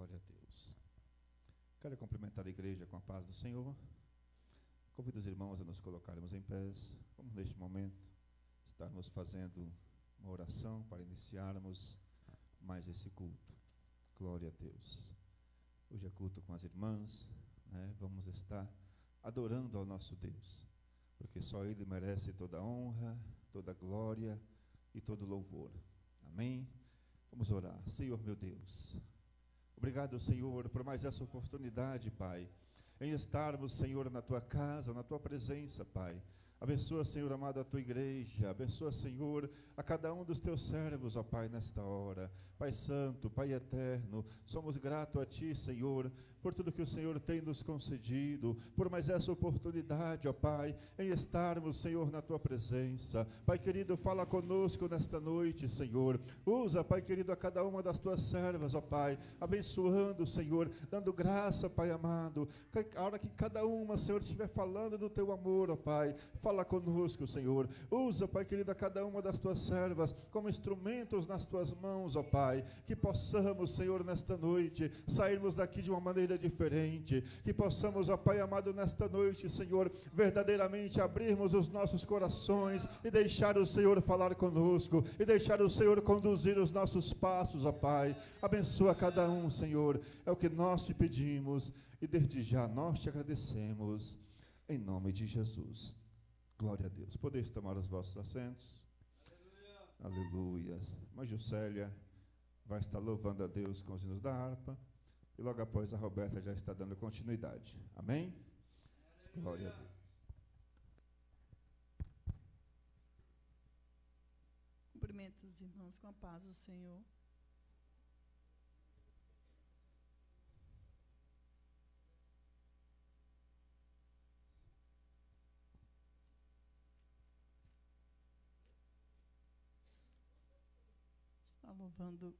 Glória a Deus. Quero cumprimentar a igreja com a paz do Senhor. Convido os irmãos a nos colocarmos em pés. Vamos neste momento estarmos fazendo uma oração para iniciarmos mais esse culto. Glória a Deus. Hoje é culto com as irmãs, né? Vamos estar adorando ao nosso Deus, porque só Ele merece toda a honra, toda a glória e todo o louvor. Amém? Vamos orar. Senhor meu Deus, obrigado, Senhor, por mais essa oportunidade, Pai, em estarmos, Senhor, na Tua casa, na Tua presença, Pai. Abençoa, Senhor amado, a Tua igreja. Abençoa, Senhor, a cada um dos Teus servos, ó Pai, nesta hora. Pai Santo, Pai Eterno, somos gratos a Ti, Senhor, por tudo que o Senhor tem nos concedido, por mais essa oportunidade, ó Pai, em estarmos, Senhor, na Tua presença. Pai querido, fala conosco nesta noite, Senhor. Usa, Pai querido, a cada uma das Tuas servas, ó Pai, abençoando, Senhor, dando graça, Pai amado. A hora que cada uma, Senhor, estiver falando do Teu amor, ó Pai, fala conosco, Senhor. Usa, Pai querido, a cada uma das Tuas servas como instrumentos nas Tuas mãos, ó Pai. Que possamos, Senhor, nesta noite, sairmos daqui de uma maneira diferente. Que possamos, ó Pai amado, nesta noite, Senhor, verdadeiramente abrirmos os nossos corações e deixar o Senhor falar conosco, e deixar o Senhor conduzir os nossos passos, ó Pai. Abençoa cada um, Senhor. É o que nós te pedimos e desde já nós te agradecemos. Em nome de Jesus. Glória a Deus. Podeis tomar os vossos assentos. Aleluia. Irmã Juscelia vai estar louvando a Deus com os hinos da harpa. E logo após a Roberta já está dando continuidade. Amém? Glória a Deus. Cumprimento os irmãos com a paz do Senhor. Está louvando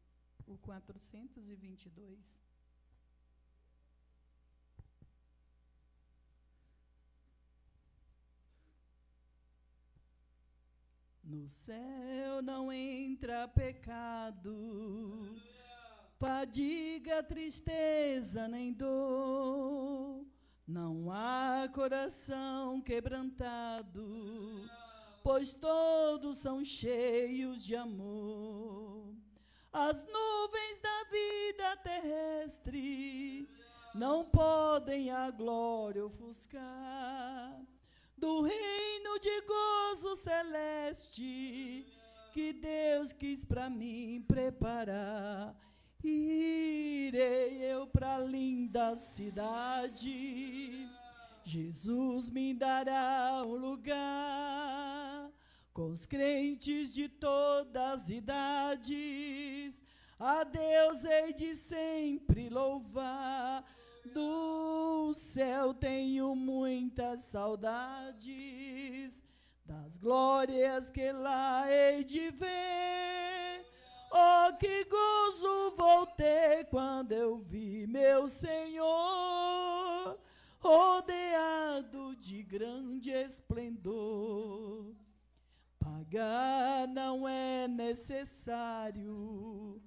o 422. No céu não entra pecado, fadiga, tristeza nem dor, não há coração quebrantado, pois todos são cheios de amor. As nuvens da vida terrestre não podem a glória ofuscar do reino de gozo celeste que Deus quis para mim preparar. Irei eu para a linda cidade, Jesus me dará um lugar com os crentes de todas as idades. A Deus hei de sempre louvar. Do céu tenho muitas saudades, das glórias que lá hei de ver. Oh, que gozo vou ter quando eu vi meu Senhor rodeado de grande esplendor. Pagar não é necessário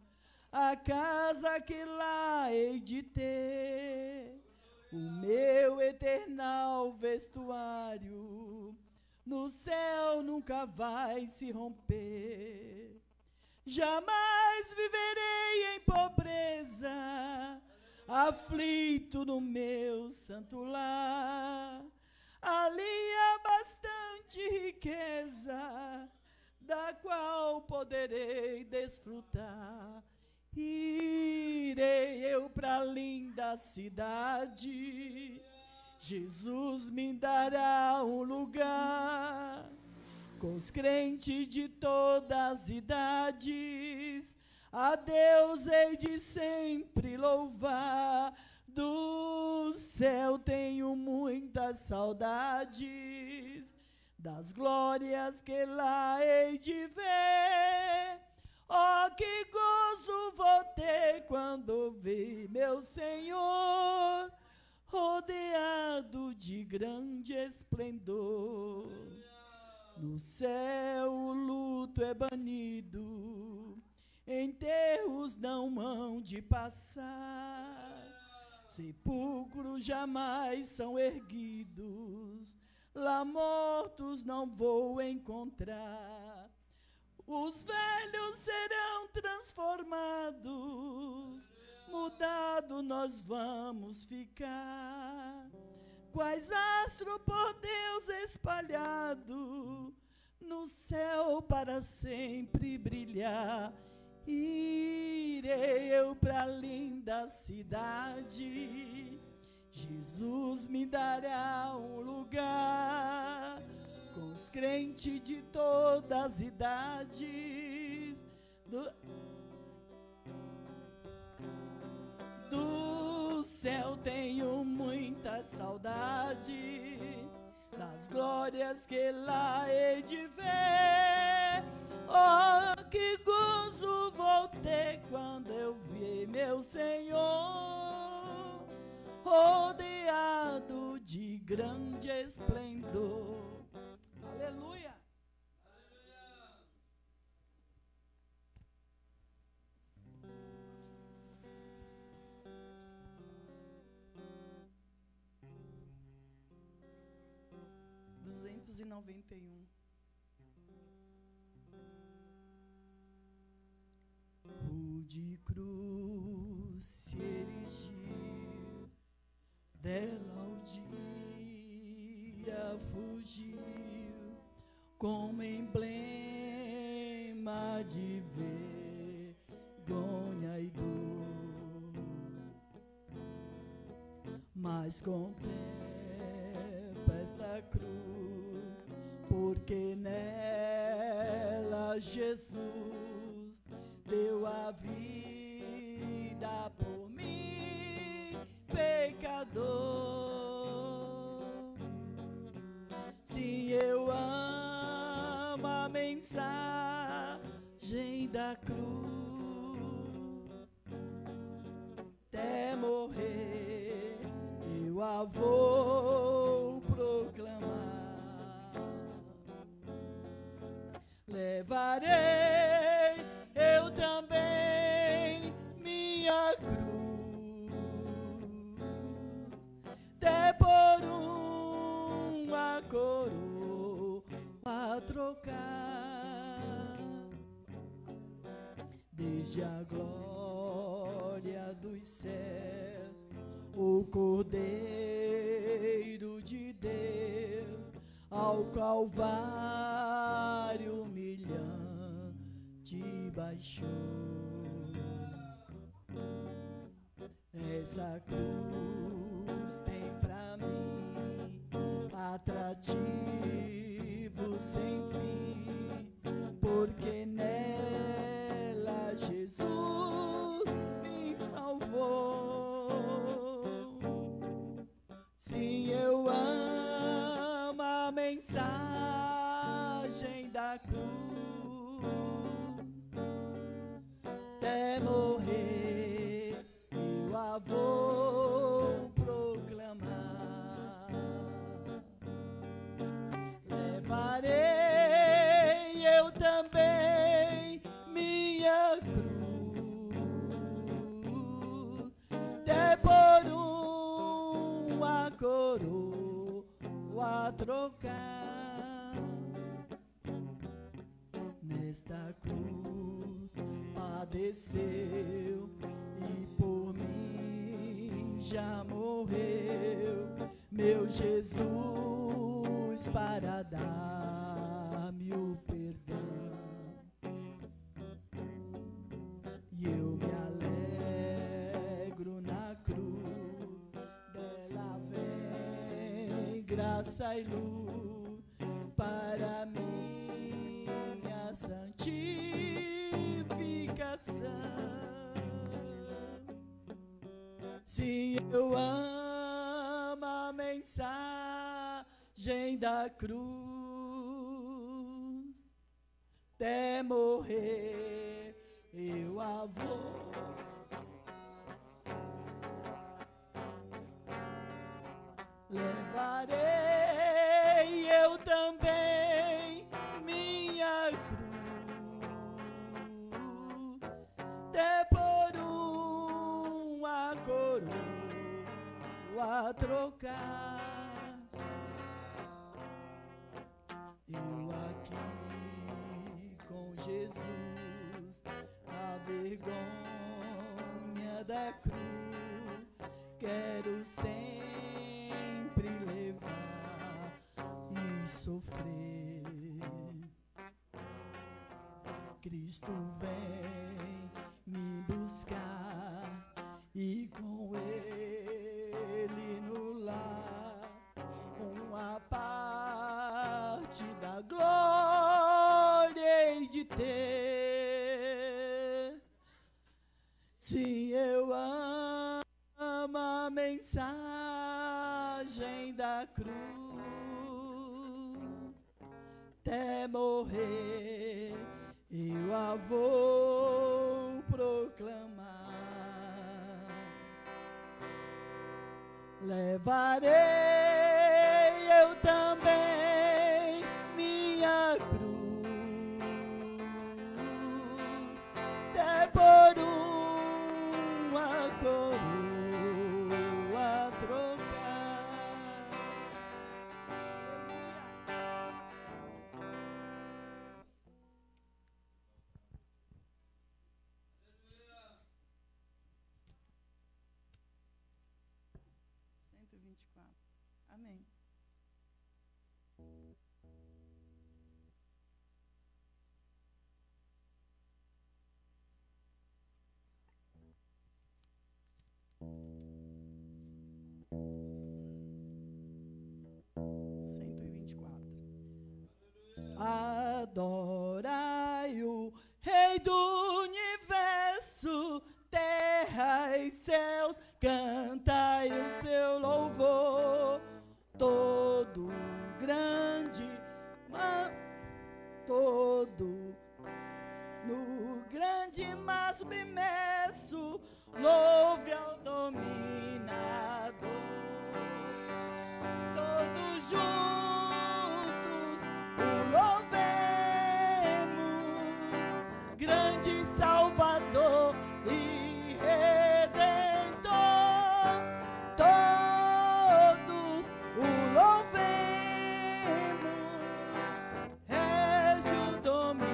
a casa que lá hei de ter, o meu eternal vestuário no céu nunca vai se romper. Jamais viverei em pobreza, aflito no meu santo lar. Ali há bastante riqueza, da qual poderei desfrutar. Irei eu para a linda cidade, Jesus me dará um lugar com os crentes de todas as idades. A Deus hei de sempre louvar. Do céu tenho muitas saudades, das glórias que lá hei de ver. Oh, que gozo vou ter quando ver meu Senhor rodeado de grande esplendor. No céu o luto é banido, enterros não hão de passar, sepulcros jamais são erguidos, lá mortos não vou encontrar. Os velhos serão transformados, mudado nós vamos ficar, quais astros por Deus espalhado, no céu para sempre brilhar. Irei eu pra linda cidade, Jesus me dará um lugar, com os crentes de todas as idades, do céu tenho muita saudade, das glórias que lá hei de ver. Oh, que gozo vou ter quando eu ver meu Senhor, rodeado de grande esplendor. Aleluia! De cruz se erigiu, dela o dia fugiu, como emblema de vergonha e dor. Mas contempla esta cruz, porque nela Jesus deu a vida por mim, pecador. Se eu amo a mensagem da cruz, até morrer eu a vou proclamar. Levarei eu também minha cruz, até por uma coroa a trocar, desde a glória dos céus, o Cordeiro de Deus, ao Calvário humilhante baixou. Essa cruz tem pra mim atrativo sem fim, porque nela Jesus me salvou. Sim, eu amo a mensagem da cruz, até morrer eu a vou proclamar. Levarei eu também minha cruz, até por uma coroa a trocar. Nesta cruz padeceu e por mim já morreu meu Jesus para dar-me o perdão. E eu me alegro na cruz, dela vem graça e luz para minha santificação. Sim, eu amo a mensagem da cruz, até morrer eu a vou. Levarei eu também minha cruz, coroa trocar. Eu aqui com Jesus, a vergonha da cruz, quero sempre levar e sofrer. Cristo vem me buscar e com Ele no lar uma parte da glória hei de ter. Se eu amo a mensagem da cruz, até morrer eu a vou proclamar. Levarei eu também minha cruz, até por uma coroa trocar. 124. Amém. Adorai o Rei do Universo, terra e céus, cantai o seu louvor. Todo grande, todo no grande mar submerso, louve ao dominador. Todos juntos o louvemos, grande Salvador e Redentor. Todos o louvemos, Régio dominador.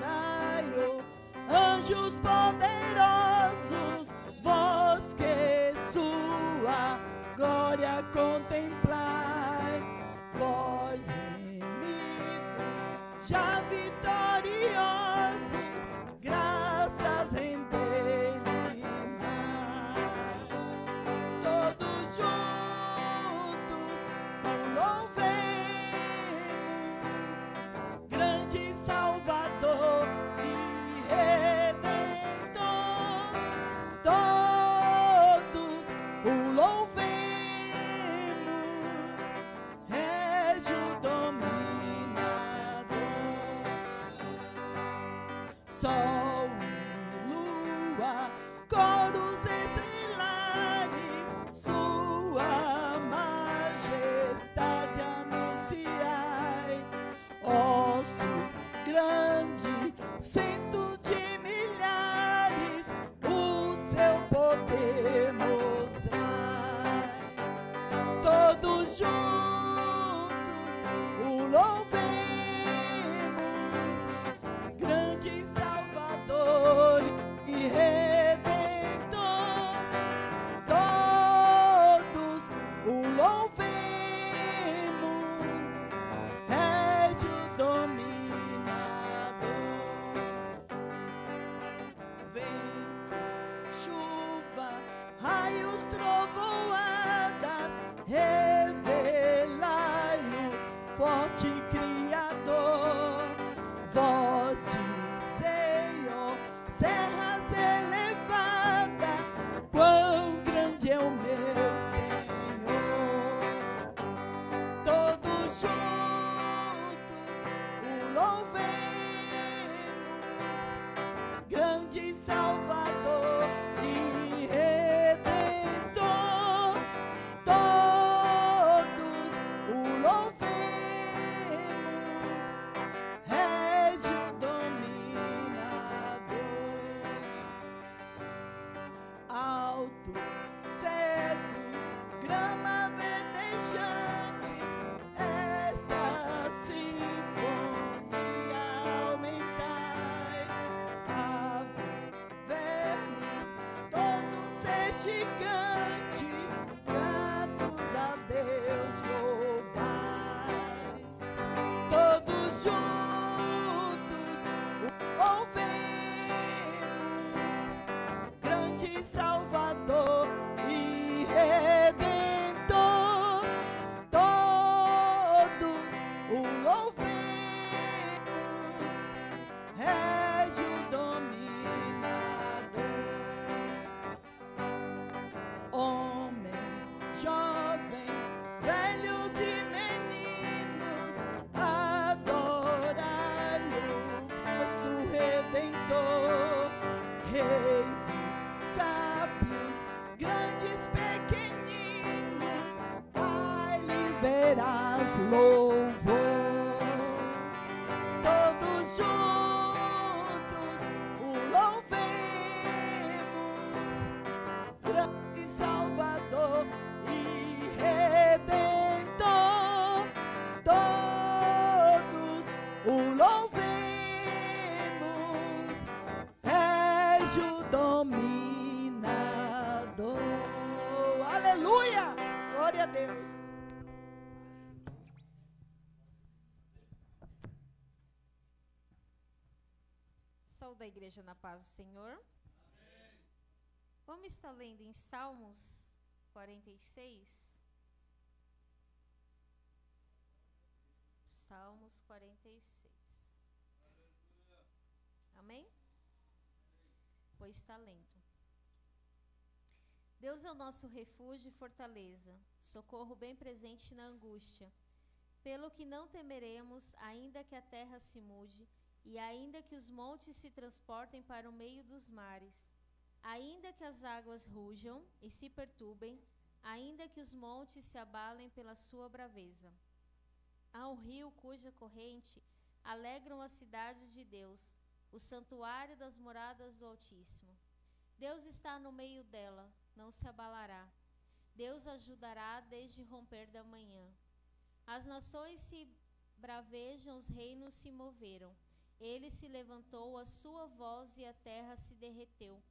Adorai-o, anjos poderosos, vós que sua glória contemplai, vós remidos, já vitoriosos, graças rendei-lhe mais. Todos juntos o louvemos, grande Salvador e Redentor. Todos o louvemos, Régio dominador. Sol e lua, coros estelares, sua majestade anunciai. Ossos grandes, centos de milhares, o seu poder mostrai. Todos juntos o louvemos, grande Salvador e Redentor. Todos o louvemos, Régio dominador. Vento, chuva, raios, trovoadas, revelai-o forte Criador. Voz dizei, ó serras elevadas, quão grande é o meu Senhor. Todos juntos o louvemos, grande Salvador e Redentor. Todos o louvemos, Régio dominador. gigante, gratos a Deus louvai. Todos juntos ouvemos, grande Salvador e Redentor. Todos o louvemos, rege o dominador. Homens, jovens, velhos e meninos, adorai-o, nosso Redentor. Reis e sábios, grandes, pequeninos, ai-lhe verás louvor. Todos juntos o louvemos, grande Salvador e Redentor. Todos o louvemos, rege o dominador. Aleluia! Glória a Deus. Saúde da igreja na paz do Senhor. Amém. Vamos estar lendo em Salmos 46. Salmos 46. Amém? Pois está lendo. Deus é o nosso refúgio e fortaleza, socorro bem presente na angústia. Pelo que não temeremos, ainda que a terra se mude, e ainda que os montes se transportem para o meio dos mares, ainda que as águas rujam e se perturbem, ainda que os montes se abalem pela sua braveza. Há um rio cuja corrente alegram a cidade de Deus, o santuário das moradas do Altíssimo. Deus está no meio dela, não se abalará. Deus ajudará desde o romper da manhã. As nações se bravejam, os reinos se moveram. Ele se levantou, a sua voz, e a terra se derreteu.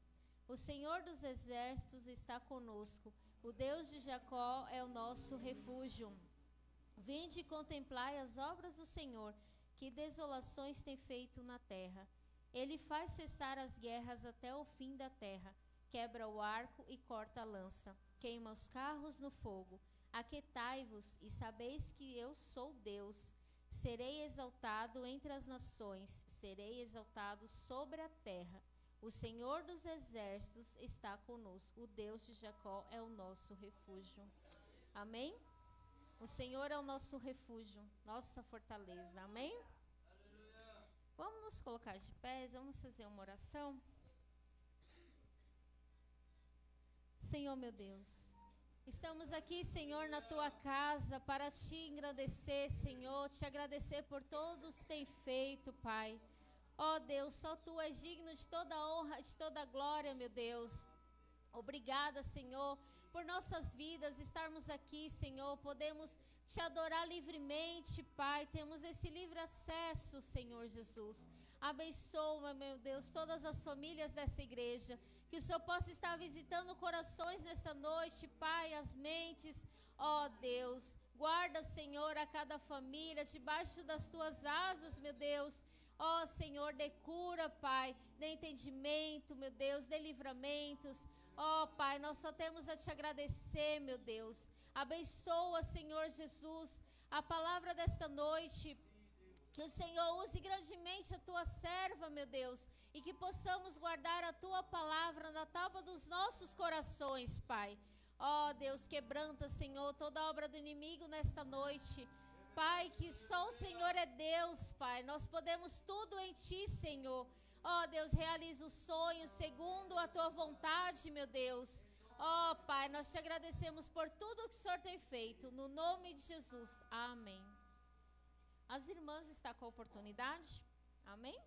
O Senhor dos exércitos está conosco. O Deus de Jacó é o nosso refúgio. Vinde e contemplai as obras do Senhor, que desolações tem feito na terra. Ele faz cessar as guerras até o fim da terra. Quebra o arco e corta a lança. Queima os carros no fogo. Aquietai-vos e sabeis que eu sou Deus. Serei exaltado entre as nações, serei exaltado sobre a terra. O Senhor dos exércitos está conosco. O Deus de Jacó é o nosso refúgio. Amém? O Senhor é o nosso refúgio, nossa fortaleza. Amém? Vamos nos colocar de pés, vamos fazer uma oração. Senhor meu Deus, estamos aqui, Senhor, na Tua casa para Te engrandecer, Senhor, Te agradecer por todos que tem feito, Pai. Ó Deus, só Tu és digno de toda honra, de toda glória, meu Deus. Obrigada, Senhor, por nossas vidas estarmos aqui, Senhor, podemos Te adorar livremente, Pai, temos esse livre acesso, Senhor Jesus. Abençoa, meu Deus, todas as famílias dessa igreja, que o Senhor possa estar visitando corações nessa noite, Pai, as mentes, ó Deus. Guarda, Senhor, a cada família, debaixo das Tuas asas, meu Deus. Ó Senhor, dê cura, Pai, dê entendimento, meu Deus, dê livramentos. Ó Pai, nós só temos a Te agradecer, meu Deus. Abençoa, Senhor Jesus, a palavra desta noite. Que o Senhor use grandemente a Tua serva, meu Deus, e que possamos guardar a Tua palavra na tábua dos nossos corações, Pai. Ó Deus, quebranta, Senhor, toda obra do inimigo nesta noite. Pai, que só o Senhor é Deus, Pai. Nós podemos tudo em Ti, Senhor. Ó Deus, realiza os sonhos segundo a Tua vontade, meu Deus. Ó Pai, nós Te agradecemos por tudo que o Senhor tem feito. No nome de Jesus. Amém. As irmãs estão com a oportunidade? Amém?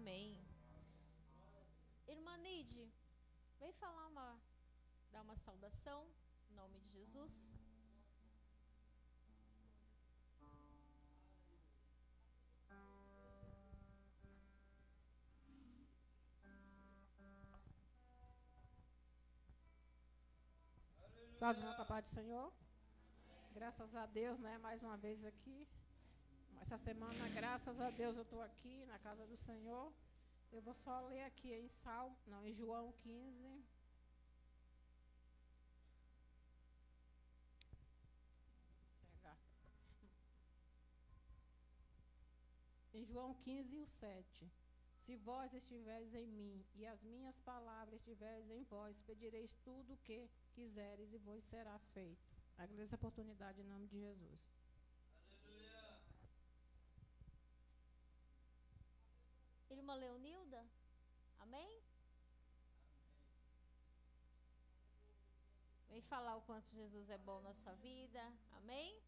Amém. Irmã Nide, vem dar uma saudação, em nome de Jesus. Salve, irmão, com a paz do Senhor. Graças a Deus, né, mais uma vez aqui. Essa semana, graças a Deus, eu estou aqui na casa do Senhor. Eu vou só ler aqui em João 15. Pegar. Em João 15, o 7. Se vós estiveres em mim e as minhas palavras estiveres em vós, pedireis tudo o que quiseres e vos será feito. Agradeço a oportunidade em nome de Jesus. Aleluia. Irmã Leonilda, amém? Vem falar o quanto Jesus é bom na sua vida, amém?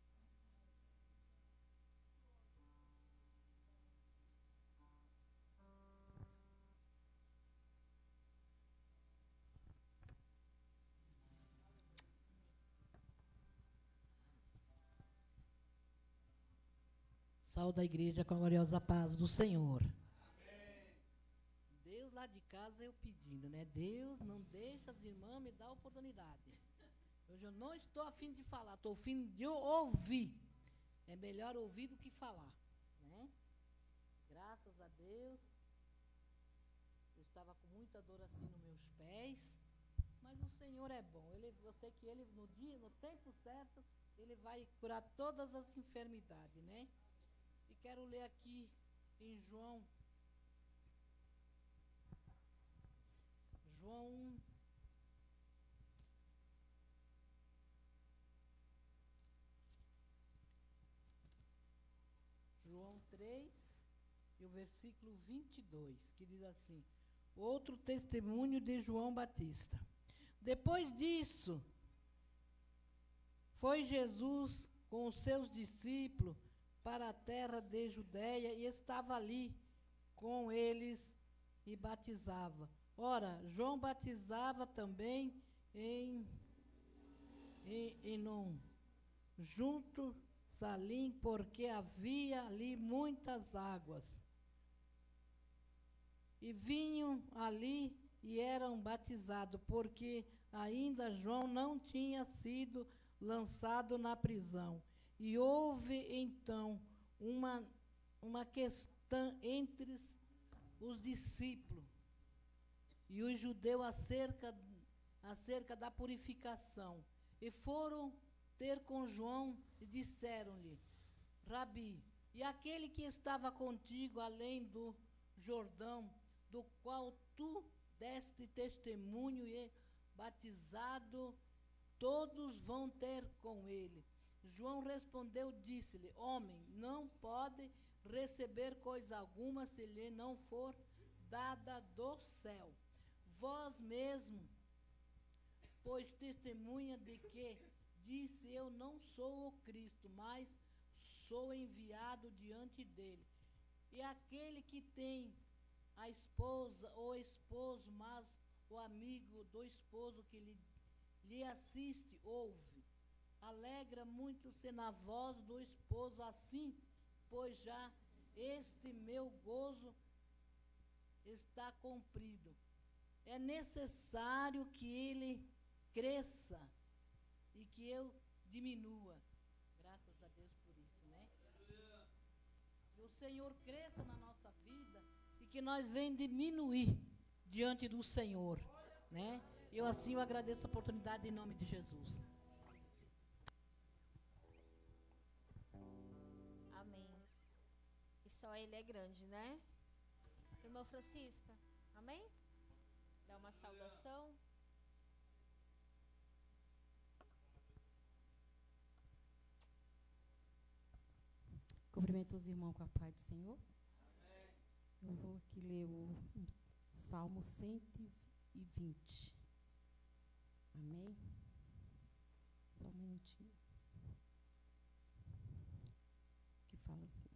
Saúde a igreja com a gloriosa paz do Senhor. Amém. Deus lá de casa eu pedindo, né? Deus não deixa as irmãs me dar oportunidade. Hoje eu não estou a fim de falar, estou a fim de ouvir. É melhor ouvir do que falar, né? Graças a Deus. Eu estava com muita dor assim nos meus pés, mas o Senhor é bom. Eu sei que Ele no tempo certo, Ele vai curar todas as enfermidades, né? E quero ler aqui em João 3, e o versículo 22, que diz assim: outro testemunho de João Batista. Depois disso, foi Jesus com os seus discípulos para a terra de Judeia e estava ali com eles e batizava. Ora, João batizava também em Enom, junto Salim, porque havia ali muitas águas. E vinham ali e eram batizados, porque ainda João não tinha sido lançado na prisão. E houve, então, uma questão entre os discípulos e os judeus acerca da purificação. E foram ter com João e disseram-lhe: Rabi, e aquele que estava contigo além do Jordão, do qual tu deste testemunho e batizado, todos vão ter com ele. João respondeu, disse-lhe: homem, não pode receber coisa alguma se lhe não for dada do céu. Vós mesmo, pois testemunha de que disse: eu não sou o Cristo, mas sou enviado diante dele. E aquele que tem a esposa ou esposo, mas o amigo do esposo que lhe assiste, ouve. Alegra muito ser na voz do esposo assim, pois já este meu gozo está cumprido. É necessário que ele cresça e que eu diminua. Graças a Deus por isso, né? Que o Senhor cresça na nossa vida e que nós venhamos diminuir diante do Senhor, né? Eu assim eu agradeço a oportunidade em nome de Jesus. Amém. E só Ele é grande, né? Irmã Francisca, amém? Dá uma saudação. Cumprimento os irmãos com a paz do Senhor. Amém. Eu vou aqui ler o Salmo 120. Amém? Só um minutinho. Que fala assim: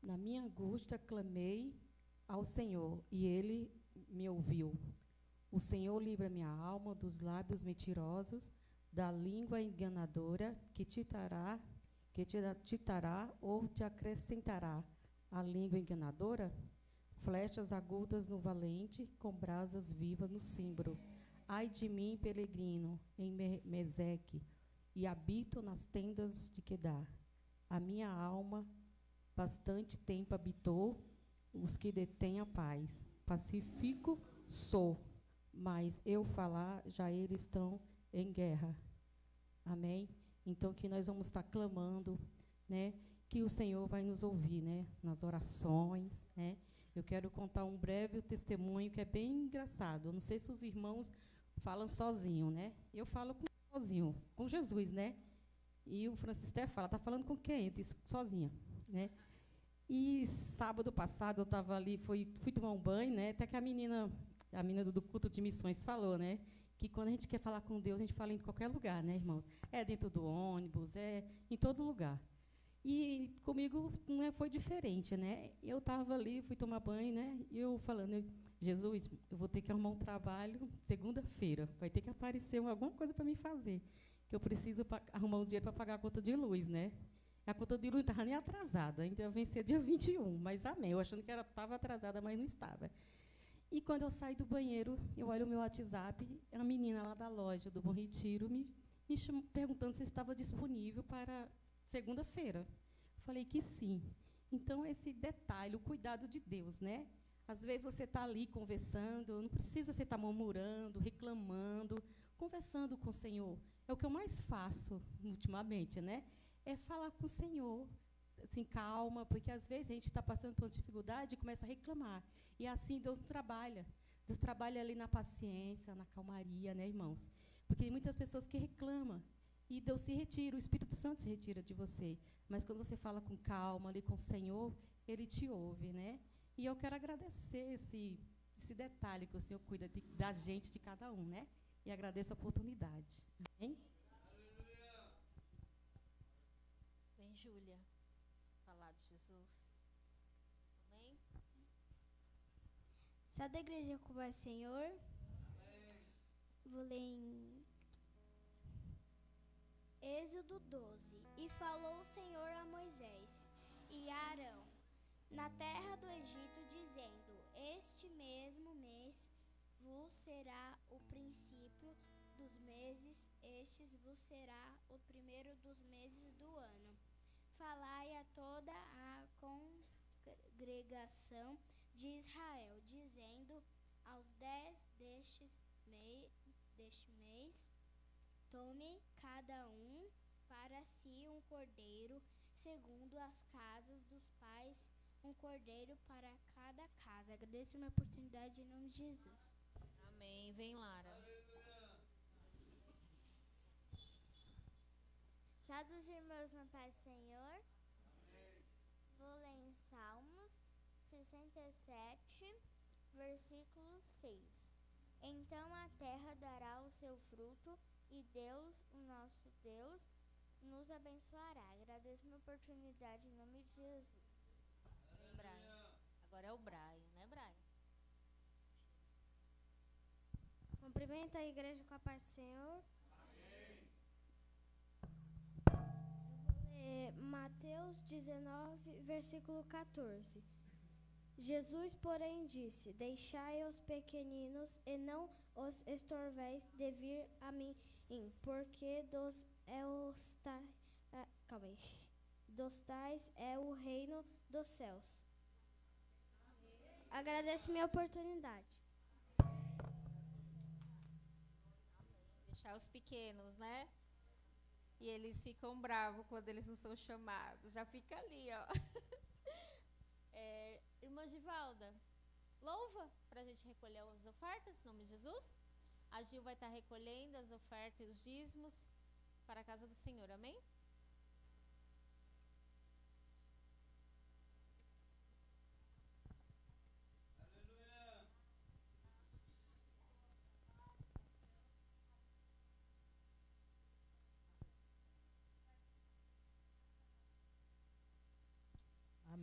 na minha angústia clamei ao Senhor, e ele me ouviu. O Senhor livra minha alma dos lábios mentirosos, da língua enganadora que te dará ou te acrescentará. A língua enganadora, flechas agudas no valente, com brasas vivas no cimbro. Ai de mim, peregrino, em Meseque, e habito nas tendas de Quedar. A minha alma bastante tempo habitou os que detêm a paz. Pacífico sou, mas eu falar, já eles estão em guerra. Amém? Então, que nós vamos estar clamando, né? Que o Senhor vai nos ouvir, né? Nas orações, né? Eu quero contar um breve testemunho que é bem engraçado. Eu não sei se os irmãos falam sozinho, né? Eu falo sozinho, com Jesus, né? E o Francisco fala, tá falando com quem? Eu disse, sozinha, né? E sábado passado eu estava ali, fui tomar um banho, né? Até que a menina do culto de missões falou, né? Que quando a gente quer falar com Deus, a gente fala em qualquer lugar, né, irmãos? É dentro do ônibus, é em todo lugar. E comigo não foi diferente, né? Eu estava ali, fui tomar banho, né? E eu falando, Jesus, eu vou ter que arrumar um trabalho segunda-feira. Vai ter que aparecer alguma coisa para mim fazer. Que eu preciso arrumar um dinheiro para pagar a conta de luz, né? A conta de luz não estava nem atrasada, ainda ia vencer dia 21, mas amém. Eu achando que estava atrasada, mas não estava. E quando eu saio do banheiro, eu olho o meu WhatsApp, a menina lá da loja do Bom Retiro me perguntando se estava disponível para segunda-feira. Falei que sim. Então, esse detalhe, o cuidado de Deus, né? Às vezes você está ali conversando, não precisa você estar murmurando, reclamando, conversando com o Senhor. É o que eu mais faço ultimamente, né? É falar com o Senhor, assim, calma, porque às vezes a gente está passando por uma dificuldade e começa a reclamar. E assim Deus trabalha. Deus trabalha ali na paciência, na calmaria, né, irmãos? Porque tem muitas pessoas que reclamam e Deus se retira, o Espírito Santo se retira de você. Mas quando você fala com calma ali com o Senhor, Ele te ouve, né? E eu quero agradecer esse detalhe que o Senhor cuida da gente, de cada um, né? E agradeço a oportunidade. Amém? Vem, Júlia, falar de Jesus. Amém? Sai da igreja com o Senhor. Vou ler em Êxodo 12. E falou o Senhor a Moisés e a Arão na terra do Egito, dizendo: Este mesmo mês vos será o princípio dos meses, estes vos será o primeiro dos meses do ano. Falai a toda a congregação de Israel, dizendo: aos 10 deste mês, tome cada um para si um cordeiro, segundo as casas dos pais, um cordeiro para cada casa. Agradeço uma oportunidade em nome de Jesus. Amém. Vem, Lara. Salve os irmãos na paz do Senhor. Vou ler em Salmos 67, versículo 6. Então a terra dará o seu fruto e Deus, o nosso Deus, nos abençoará. Agradeço uma oportunidade em nome de Jesus. Vem, Brian. Agora é o Brian, né, Brian? Cumprimento a igreja com a paz do Senhor. Mateus 19, versículo 14. Jesus, porém, disse: Deixai aos pequeninos e não os estorveis de vir a mim, porque dos tais é o reino dos céus. Agradeço minha oportunidade. Deixar os pequenos, né? E eles ficam bravos quando eles não são chamados. Já fica ali, ó. Irmã Givalda, louva para a gente recolher as ofertas, em nome de Jesus. A Gil vai estar recolhendo as ofertas e os dízimos para a casa do Senhor, amém?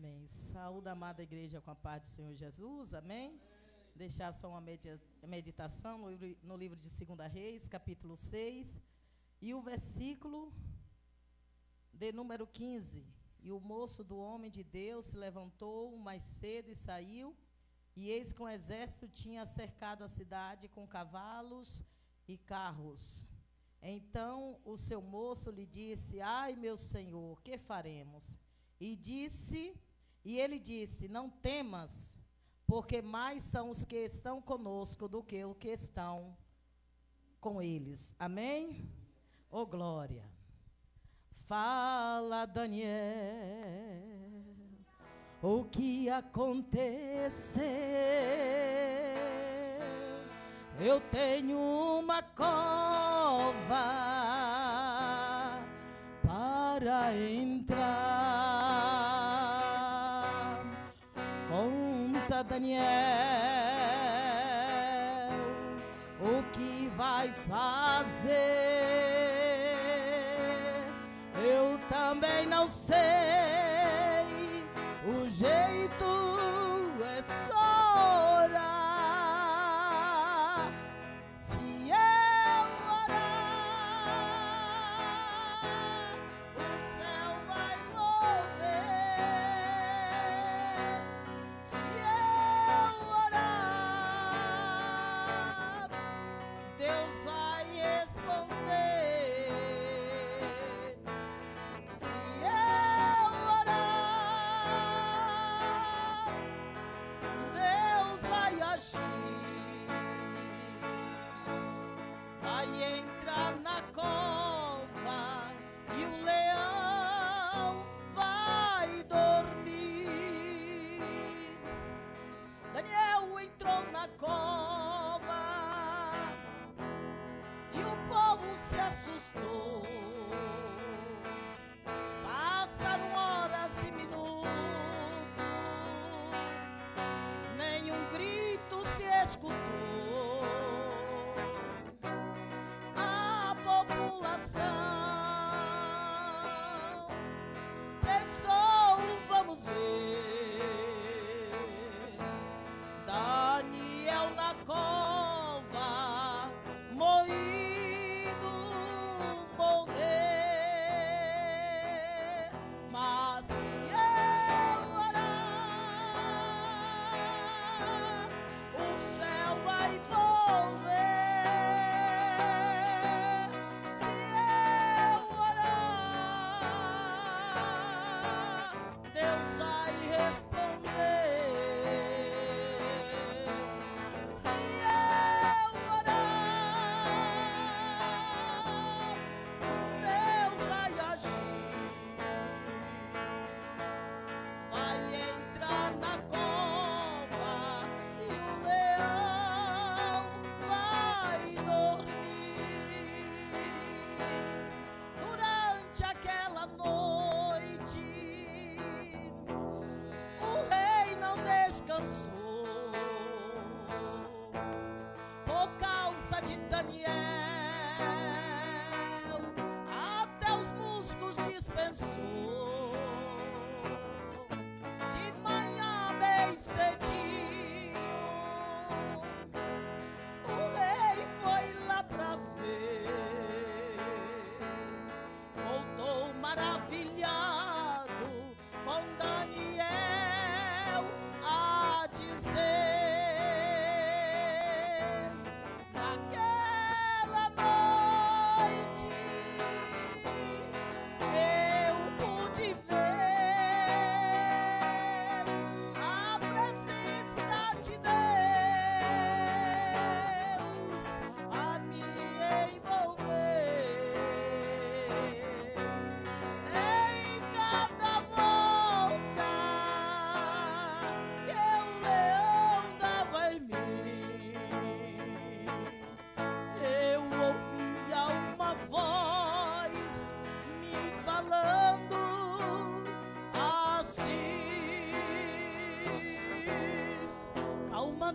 Amém. Saúde, amada igreja, com a paz do Senhor Jesus. Amém. Deixar só uma meditação no livro de 2 Reis, capítulo 6, e o versículo de número 15. E o moço do homem de Deus se levantou mais cedo e saiu, e eis que um exército tinha cercado a cidade com cavalos e carros. Então o seu moço lhe disse: ai, meu senhor, que faremos? E ele disse: não temas, porque mais são os que estão conosco do que os que estão com eles. Amém? Oh, glória. Fala, Daniel, o que aconteceu? Eu tenho uma cova para entrar. Conta, Daniel, o que vais fazer? Eu também não sei, o jeito é só orar. Se eu orar, o céu vai mover. Se eu orar, Deus vai responder. Vai entrar na cova e o leão vai dormir. Daniel entrou na cova e o povo se assustou. Passaram horas e minutos, nenhum grito se escutou. Pensou, vamos ver Daniel na cova, moído, morrer. Mas se eu orar, o céu vai mover.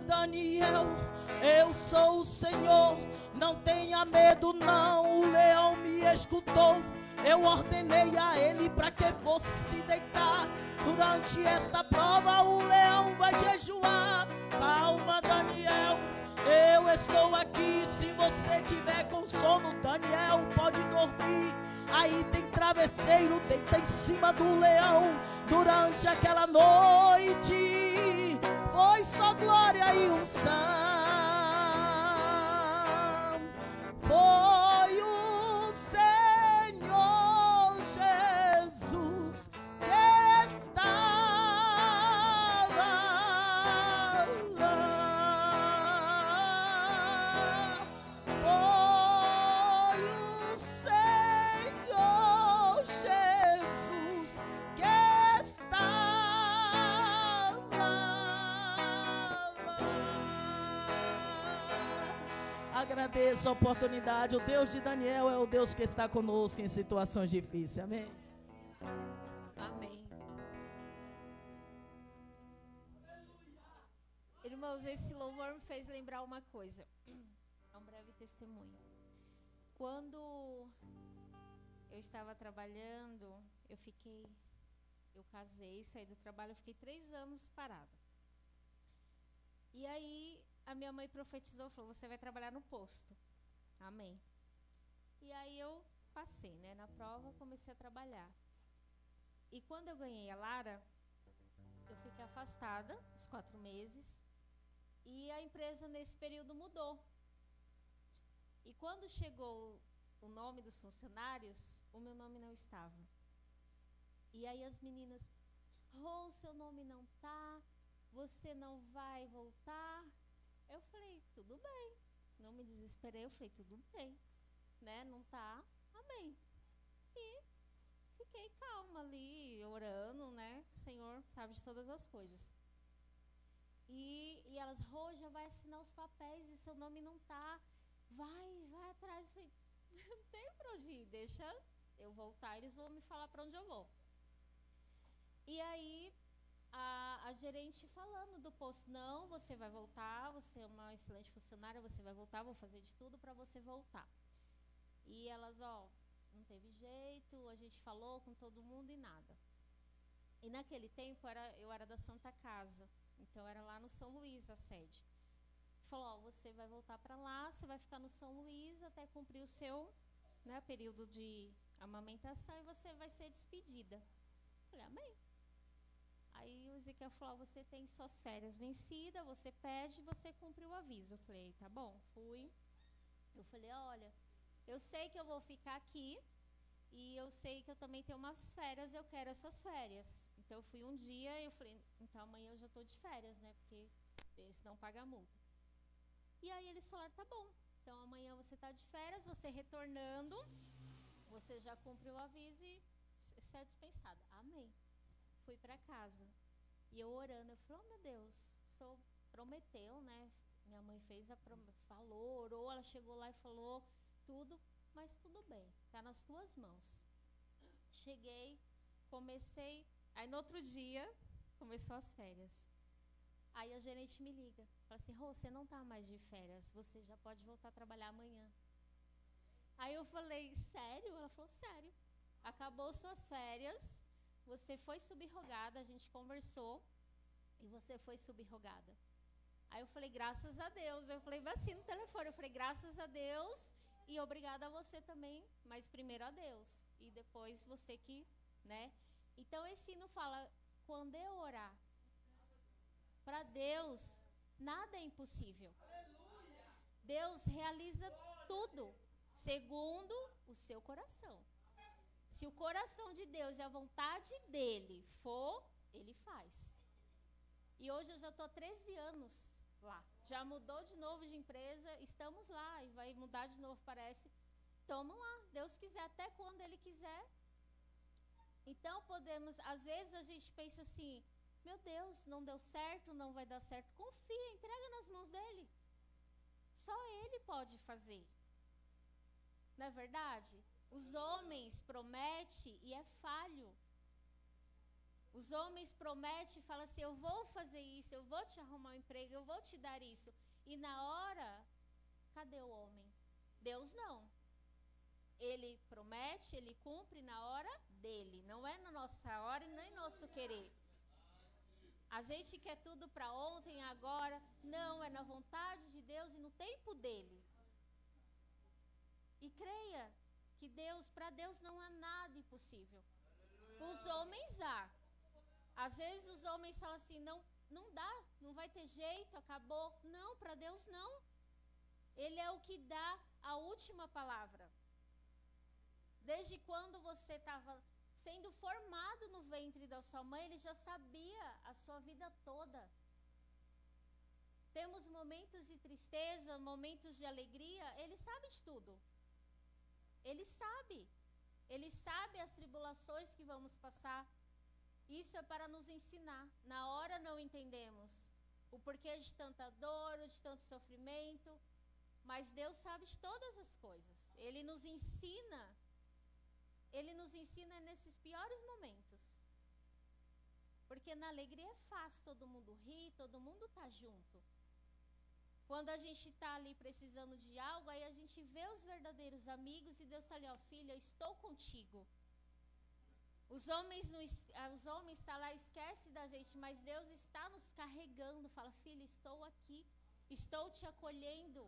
Daniel, eu sou o Senhor, não tenha medo não. O leão me escutou, eu ordenei a ele para que fosse se deitar. Durante esta prova o leão vai jejuar. Calma, Daniel, eu estou aqui. Se você tiver com sono, Daniel, pode dormir. Aí tem travesseiro, deita em cima do leão. Durante aquela noite foi só glória e unção. Foi o Senhor Jesus que estava lá. Foi o Senhor Jesus que estava lá. Agradeço a oportunidade. O Deus de Daniel é o Deus que está conosco em situações difíceis. Amém. Amém. Irmãos, esse louvor me fez lembrar uma coisa. É um breve testemunho. Quando eu estava trabalhando, eu casei, saí do trabalho, eu fiquei 3 anos parada. E aí, a minha mãe profetizou, falou, você vai trabalhar no posto. Amém. E aí eu passei, né, na prova, comecei a trabalhar. E quando eu ganhei a Lara, eu fiquei afastada, uns 4 meses, e a empresa nesse período mudou. E quando chegou o nome dos funcionários, o meu nome não estava. E aí as meninas, Rô, seu nome não tá, você não vai voltar. Eu falei, tudo bem. Não me desesperei, eu falei, tudo bem, né? Não tá, amém. E fiquei calma ali, orando, né? O Senhor sabe de todas as coisas. E elas, Rô, já vai assinar os papéis e seu nome não tá. Vai atrás. Eu falei, não tem pra onde ir, deixa eu voltar, eles vão me falar pra onde eu vou. E aí, a gerente falando do posto, não, você vai voltar, você é uma excelente funcionária, você vai voltar, vou fazer de tudo para você voltar. E elas, não teve jeito, a gente falou com todo mundo e nada. E naquele tempo eu era da Santa Casa, então era lá no São Luís a sede. Falou, você vai voltar para lá, você vai ficar no São Luís até cumprir o seu, né, período de amamentação e você vai ser despedida. Eu falei, amém. Aí o Ezequiel falou, você tem suas férias vencidas, você pede, você cumpre o aviso. Eu falei, tá bom, fui. Eu falei, olha, eu sei que eu vou ficar aqui e eu sei que eu também tenho umas férias, eu quero essas férias. Então eu fui um dia e eu falei, então amanhã eu já estou de férias, né, porque eles não pagam a multa. E aí eles falaram, tá bom, então amanhã você está de férias, você retornando, você já cumpre o aviso e você é dispensada. Amém. Fui para casa. E eu orando, eu falei, oh meu Deus, o Senhor prometeu, né? Minha mãe falou, orou, ela chegou lá e falou tudo, mas tudo bem, tá nas tuas mãos. Cheguei, comecei, aí no outro dia, começou as férias. Aí a gerente me liga, fala assim, Rô, você não tá mais de férias, você já pode voltar a trabalhar amanhã. Aí eu falei, sério? Ela falou, sério. Acabou suas férias, você foi subrogada, a gente conversou, e você foi subrogada. Aí eu falei, graças a Deus. Eu falei, assim no telefone, eu falei, graças a Deus, e obrigada a você também, mas primeiro a Deus, e depois você que, né? Então esse hino fala, quando eu orar, para Deus, nada é impossível. Deus realiza tudo, segundo o seu coração. Se o coração de Deus e a vontade dele for, ele faz. E hoje eu já estou há 13 anos lá. Já mudou de novo de empresa, estamos lá e vai mudar de novo, parece. Tamo lá, Deus quiser, até quando ele quiser. Então podemos, às vezes a gente pensa assim, meu Deus, não deu certo, não vai dar certo. Confia, entrega nas mãos dele. Só ele pode fazer. Não é verdade? Os homens prometem e é falho. Os homens prometem e falam assim, eu vou fazer isso, eu vou te arrumar um emprego, eu vou te dar isso. E na hora, cadê o homem? Deus não. Ele promete, Ele cumpre na hora dEle. Não é na nossa hora e nem nosso querer. A gente quer tudo para ontem, agora. Não, é na vontade de Deus e no tempo dEle. E creia que para Deus não há nada impossível. Para os homens há. Às vezes os homens falam assim, não dá, não vai ter jeito, acabou. Não, para Deus não. Ele é o que dá a última palavra. Desde quando você estava sendo formado no ventre da sua mãe, Ele já sabia a sua vida toda. Temos momentos de tristeza, momentos de alegria, Ele sabe de tudo. Ele sabe. Ele sabe as tribulações que vamos passar. Isso é para nos ensinar. Na hora não entendemos o porquê de tanta dor, de tanto sofrimento, mas Deus sabe de todas as coisas. Ele nos ensina nesses piores momentos. Porque na alegria é fácil, todo mundo ri, todo mundo está junto. Quando a gente está ali precisando de algo, aí a gente vê os verdadeiros amigos e Deus está ali, ó, filha, eu estou contigo. Os homens estão lá, esquecem da gente, mas Deus está nos carregando. Fala, filha, estou aqui, estou te acolhendo.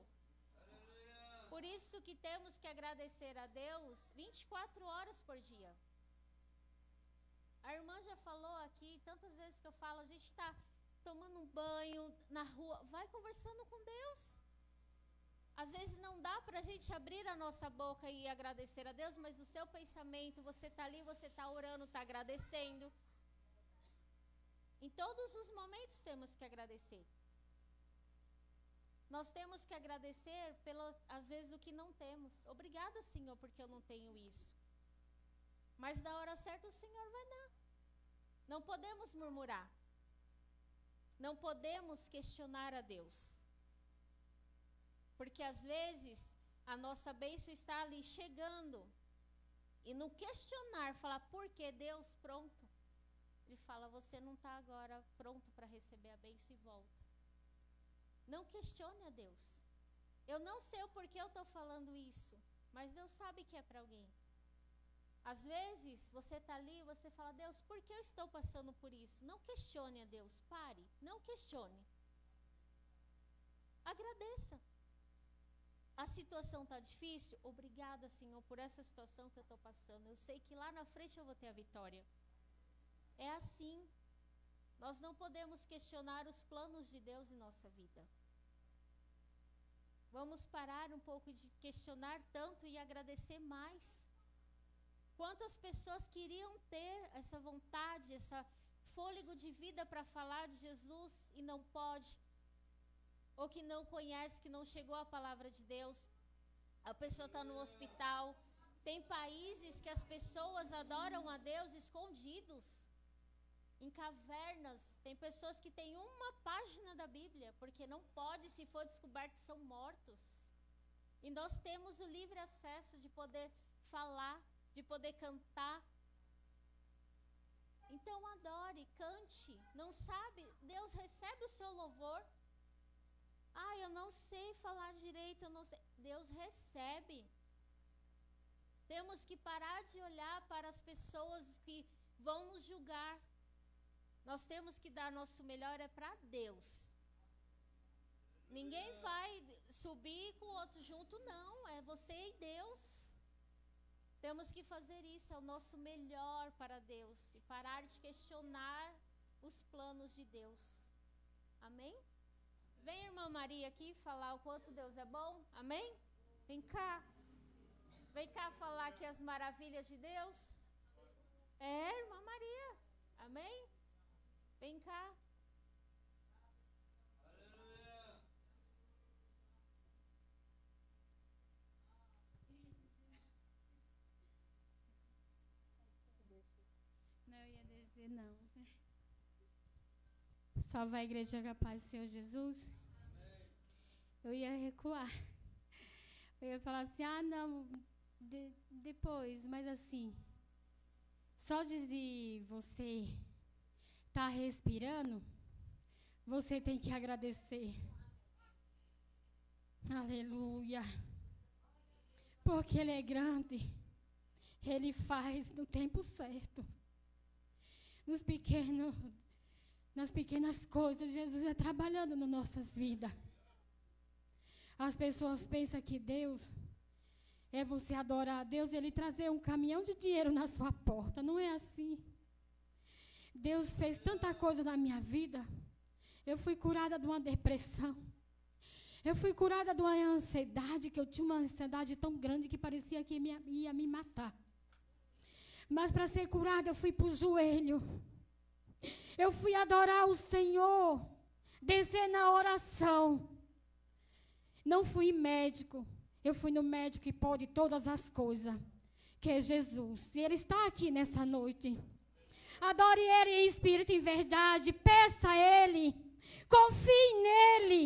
Por isso que temos que agradecer a Deus 24 horas por dia. A irmã já falou aqui, tantas vezes que eu falo, a gente está tomando um banho na rua, vai conversando com Deus. Às vezes não dá para a gente abrir a nossa boca e agradecer a Deus, mas no seu pensamento, você está ali, você está orando, está agradecendo. Em todos os momentos temos que agradecer. Nós temos que agradecer, às vezes, o que não temos. Obrigada, Senhor, porque eu não tenho isso. Mas na hora certa o Senhor vai dar. Não podemos murmurar. Não podemos questionar a Deus. Porque às vezes a nossa bênção está ali chegando. E no questionar, falar, por que Deus? Pronto. Ele fala, você não está agora pronto para receber a bênção e volta. Não questione a Deus. Eu não sei o porquê eu estou falando isso, mas Deus sabe que é para alguém. Às vezes, você está ali e você fala, Deus, por que eu estou passando por isso? Não questione a Deus, pare, não questione. Agradeça. A situação está difícil? Obrigada, Senhor, por essa situação que eu estou passando. Eu sei que lá na frente eu vou ter a vitória. É assim. Nós não podemos questionar os planos de Deus em nossa vida. Vamos parar um pouco de questionar tanto e agradecer mais. Quantas pessoas queriam ter essa vontade, esse fôlego de vida para falar de Jesus e não pode? Ou que não conhece, que não chegou a palavra de Deus. A pessoa está no hospital. Tem países que as pessoas adoram a Deus escondidos, em cavernas. Tem pessoas que têm uma página da Bíblia, porque não pode, se for descoberto, são mortos. E nós temos o livre acesso de poder falar, de poder cantar. Então adore, cante. Não sabe? Deus recebe o seu louvor. Eu não sei falar direito, eu não sei. Deus recebe. Temos que parar de olhar para as pessoas que vão nos julgar. Nós temos que dar nosso melhor para Deus. Ninguém vai subir com o outro junto, não. É você e Deus. Temos que fazer isso, é o nosso melhor para Deus. E parar de questionar os planos de Deus. Amém? Vem, irmã Maria, aqui falar o quanto Deus é bom. Amém? Vem cá. Vem cá falar aqui as maravilhas de Deus. Irmã Maria. Amém? Vem cá. Não, eu ia dizer não. Salva a igreja com a paz do Senhor Jesus. Eu ia recuar. Eu ia falar assim, não, depois, mas assim, só de você estar respirando, você tem que agradecer. Aleluia. Porque Ele é grande. Ele faz no tempo certo. Nas pequenas coisas, Jesus é trabalhando nas nossas vidas. As pessoas pensam que Deus é você adorar a Deus e Ele trazer um caminhão de dinheiro na sua porta. Não é assim. Deus fez tanta coisa na minha vida. Eu fui curada de uma depressão. Eu fui curada de uma ansiedade, que eu tinha uma ansiedade tão grande que parecia que ia me matar. Mas para ser curada, eu fui para o joelho. Eu fui adorar o Senhor, descer na oração. Não fui em médico. Eu fui no médico que pode todas as coisas, que é Jesus. E Ele está aqui nessa noite. Adore Ele em espírito e em verdade. Peça a Ele. Confie nele.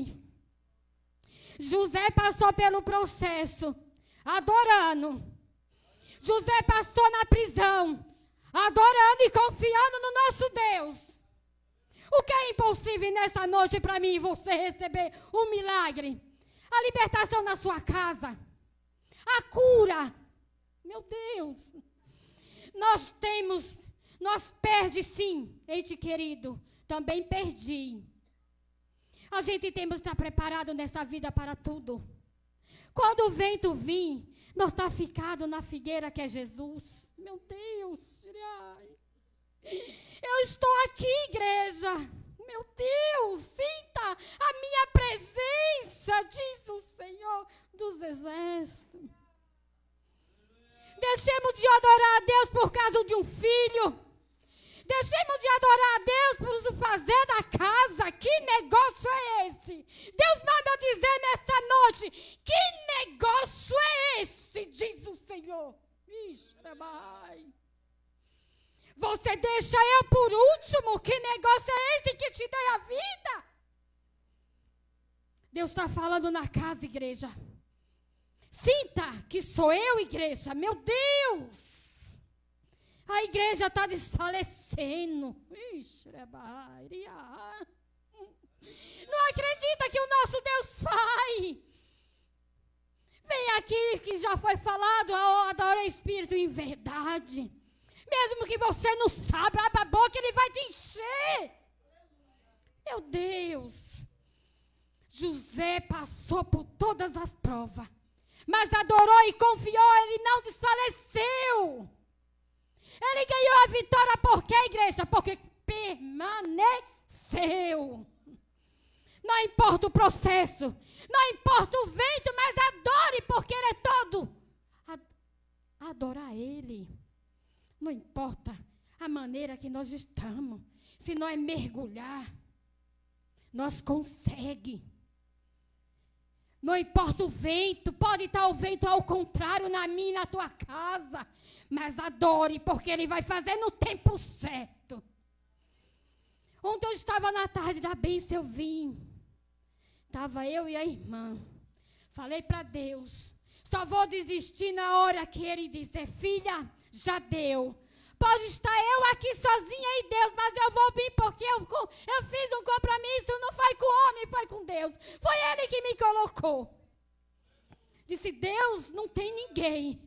José passou pelo processo, adorando. José passou na prisão, adorando e confiando no nosso Deus. O que é impossível nessa noite para mim e você receber um milagre? A libertação na sua casa, a cura. Meu Deus. Nós perde sim, ente querido, também perdi. A gente temos que estar preparado nessa vida para tudo. Quando o vento vir, nós estamos ficados na figueira que é Jesus. Meu Deus. Eu estou aqui, igreja. Meu Deus, sinta a minha presença, diz o Senhor dos Exércitos. Deixemos de adorar a Deus por causa de um filho. Deixemos de adorar a Deus por o fazer da casa. Que negócio é esse? Deus manda eu dizer nessa noite, que negócio é esse? Diz o Senhor. Ixi, você deixa eu por último? Que negócio é esse que te dei a vida? Deus está falando na casa, igreja. Sinta que sou eu, igreja. Meu Deus. A igreja está desfalecendo. Ixi, não acredita que o nosso Deus faz. Vem aqui que já foi falado, adora Espírito em verdade. Mesmo que você não saiba, abra a boca, Ele vai te encher. Meu Deus. José passou por todas as provas, mas adorou e confiou, ele não desfaleceu. Ele ganhou a vitória por quê, igreja? Porque permaneceu. Não importa o processo, não importa o vento, mas adore, porque Ele é todo. Adorar Ele. Não importa a maneira que nós estamos. Se nós mergulhar, nós conseguimos. Não importa o vento, pode estar o vento ao contrário na minha e na tua casa. Mas adore, porque Ele vai fazer no tempo certo. Ontem eu estava na tarde da bênção, eu vim. Estava eu e a irmã. Falei para Deus, só vou desistir na hora que Ele disser, filha, já deu. Pode estar eu aqui sozinha e Deus, mas eu vou vir porque eu fiz um compromisso, não foi com o homem, foi com Deus. Foi Ele que me colocou. Disse, Deus, não tem ninguém.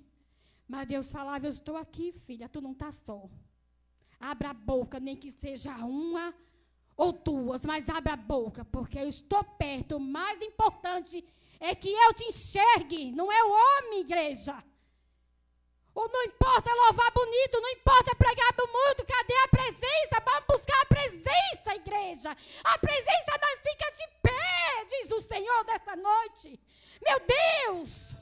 Mas Deus falava, eu estou aqui, filha, tu não está só. Abra a boca, nem que seja uma ou duas, mas abra a boca, porque eu estou perto. O mais importante é que eu te enxergue, não é o homem, igreja. Ou não importa louvar bonito, não importa pregar para o mundo, cadê a presença? Vamos buscar a presença, igreja. A presença nós fica de pé, diz o Senhor dessa noite. Meu Deus!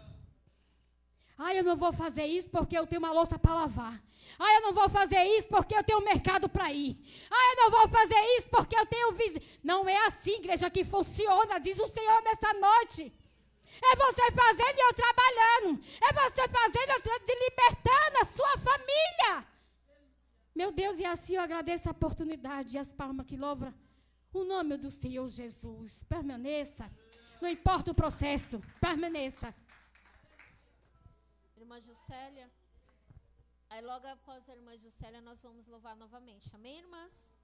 Eu não vou fazer isso porque eu tenho uma louça para lavar. Eu não vou fazer isso porque eu tenho um mercado para ir. Eu não vou fazer isso porque eu tenho vizinho. Não é assim, igreja, que funciona, diz o Senhor nessa noite. É você fazendo e eu trabalhando. É você fazendo e eu te libertando a sua família. Meu Deus, e assim eu agradeço a oportunidade e as palmas que louvam o nome do Senhor Jesus. Permaneça. Não importa o processo, permaneça. Irmã Juscelia. Aí logo após a irmã Juscelia nós vamos louvar novamente. Amém, irmãs?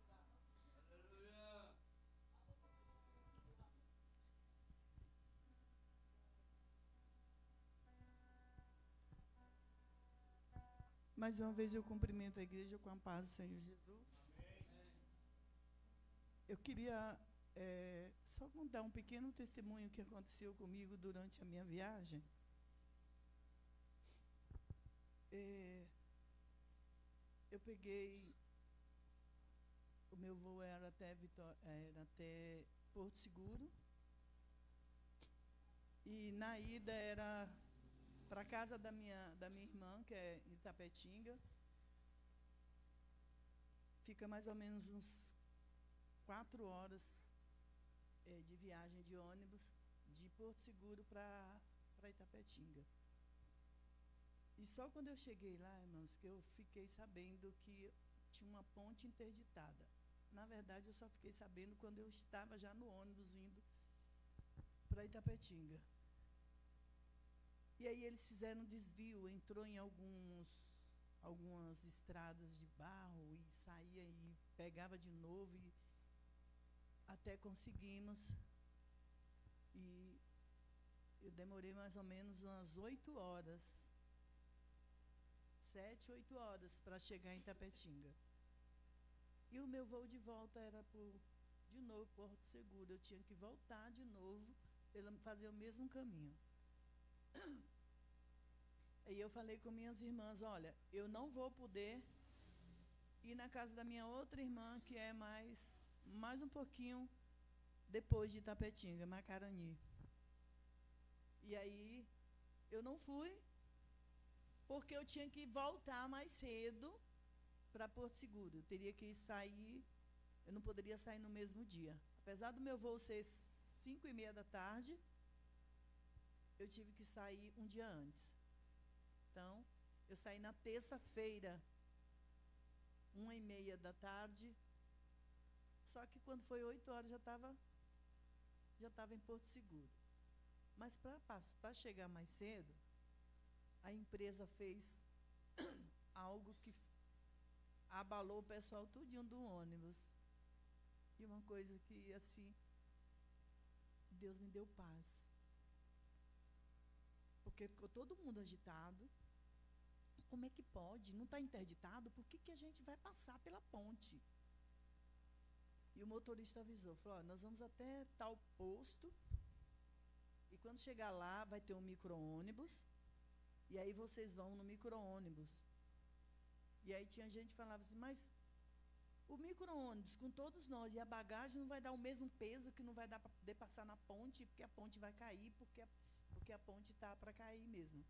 Mais uma vez eu cumprimento a igreja com a paz do Senhor Jesus. Eu queria só contar um pequeno testemunho que aconteceu comigo durante a minha viagem. Eu peguei, o meu voo era até Porto Seguro, e na ida era para a casa da minha irmã, que é em Itapetinga. Fica mais ou menos uns 4 horas de viagem de ônibus, de Porto Seguro para Itapetinga. E só quando eu cheguei lá, irmãos, que eu fiquei sabendo que tinha uma ponte interditada. Na verdade, eu só fiquei sabendo quando eu estava já no ônibus indo para Itapetinga. E aí eles fizeram um desvio, entrou em algumas estradas de barro e saía e pegava de novo, e até conseguimos. E eu demorei mais ou menos umas 8 horas, 7, 8 horas para chegar em Itapetinga. E o meu voo de volta era de novo Porto Seguro. Eu tinha que voltar de novo, fazer o mesmo caminho. Aí eu falei com minhas irmãs, olha, eu não vou poder ir na casa da minha outra irmã, que é mais um pouquinho depois de Itapetinga, Macarani. E aí eu não fui, porque eu tinha que voltar mais cedo para Porto Seguro. Eu teria que sair, eu não poderia sair no mesmo dia. Apesar do meu voo ser 5h30 da tarde, eu tive que sair um dia antes. Então, eu saí na terça-feira, 1h30 da tarde. Só que quando foi 8 horas, já estava em Porto Seguro. Mas para chegar mais cedo, a empresa fez algo que abalou o pessoal tudinho do ônibus. E uma coisa que, assim, Deus me deu paz. Porque ficou todo mundo agitado. Como é que pode? Não está interditado? Por que a gente vai passar pela ponte? E o motorista avisou, falou, nós vamos até tal posto, e quando chegar lá vai ter um micro-ônibus, e aí vocês vão no micro-ônibus. E aí tinha gente que falava assim, mas o micro-ônibus com todos nós e a bagagem não vai dar o mesmo peso, que não vai dar para poder passar na ponte, porque a ponte vai cair, porque a ponte está para cair mesmo.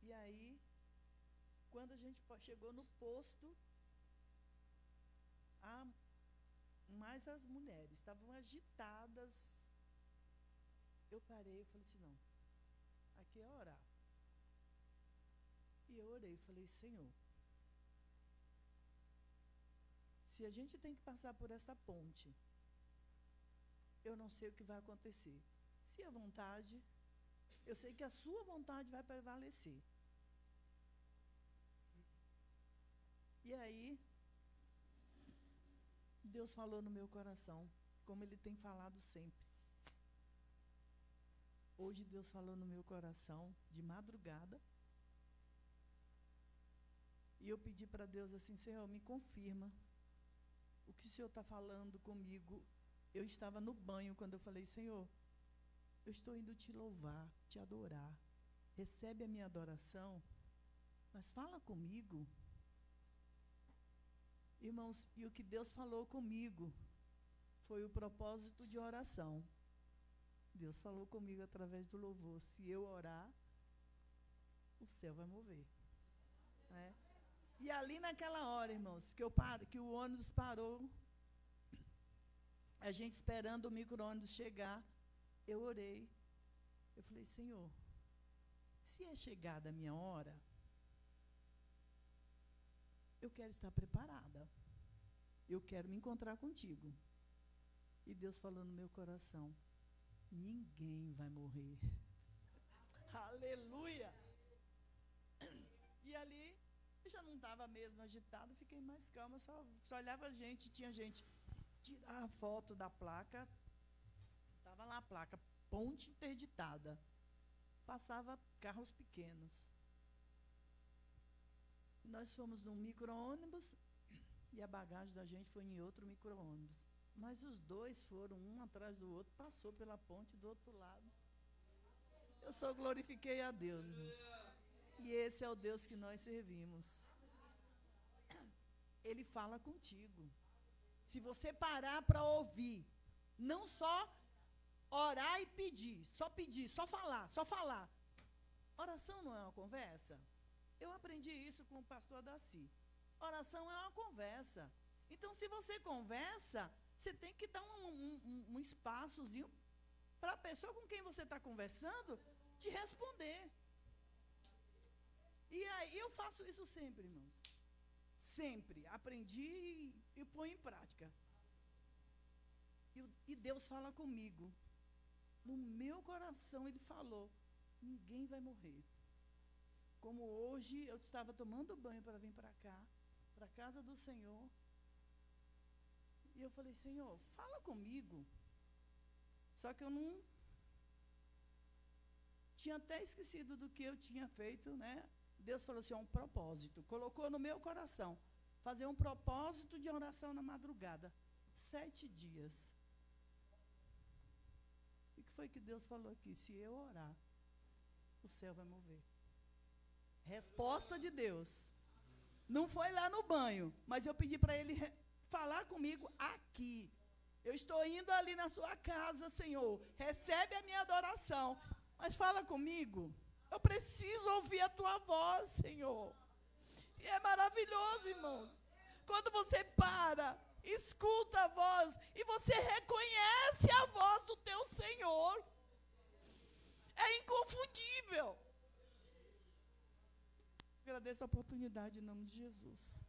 E aí, quando a gente chegou no posto, mais as mulheres estavam agitadas. Eu parei e falei assim, não, aqui é orar. E eu orei e falei, Senhor, se a gente tem que passar por essa ponte, eu não sei o que vai acontecer. Se a vontade, eu sei que a sua vontade vai prevalecer. E aí, Deus falou no meu coração, como Ele tem falado sempre. Hoje Deus falou no meu coração, de madrugada. E eu pedi para Deus assim, Senhor, me confirma o que o Senhor está falando comigo. Eu estava no banho quando eu falei, Senhor, eu estou indo te louvar, te adorar. Recebe a minha adoração, mas fala comigo. Irmãos, e o que Deus falou comigo foi o propósito de oração. Deus falou comigo através do louvor. Se eu orar, o céu vai mover. Né? E ali naquela hora, irmãos, que o ônibus parou, a gente esperando o micro-ônibus chegar, eu orei. Eu falei, Senhor, se é chegada a minha hora, eu quero estar preparada. Eu quero me encontrar contigo. E Deus falou no meu coração, ninguém vai morrer. Aleluia! E ali, eu já não estava mesmo agitada, fiquei mais calma, só olhava a gente, tinha gente tirar a foto da placa, estava lá a placa, ponte interditada. Passava carros pequenos. Nós fomos num micro-ônibus e a bagagem da gente foi em outro micro-ônibus. Mas os dois foram um atrás do outro, passou pela ponte do outro lado. Eu só glorifiquei a Deus, irmãos. E esse é o Deus que nós servimos. Ele fala contigo. Se você parar para ouvir, não só orar e pedir, só falar. Oração não é uma conversa? Eu aprendi isso com o pastor Daci. Oração é uma conversa. Então, se você conversa, você tem que dar um espaçozinho para a pessoa com quem você está conversando te responder. E aí eu faço isso sempre, irmãos. Sempre. Aprendi e ponho em prática. E Deus fala comigo. No meu coração Ele falou, ninguém vai morrer. Como hoje eu estava tomando banho para vir para cá, para a casa do Senhor. E eu falei, Senhor, fala comigo. Só que eu não tinha até esquecido do que eu tinha feito, né? Deus falou assim, um propósito. Colocou no meu coração. Fazer um propósito de oração na madrugada. 7 dias. E o que foi que Deus falou aqui? Se eu orar, o céu vai mover. Resposta de Deus. Não foi lá no banho, mas eu pedi para Ele falar comigo aqui. Eu estou indo ali na sua casa, Senhor. Recebe a minha adoração. Mas fala comigo. Eu preciso ouvir a tua voz, Senhor. E é maravilhoso, irmão. Quando você para, escuta a voz e você reconhece a voz do teu Senhor. É inconfundível. Agradeço a oportunidade em nome de Jesus.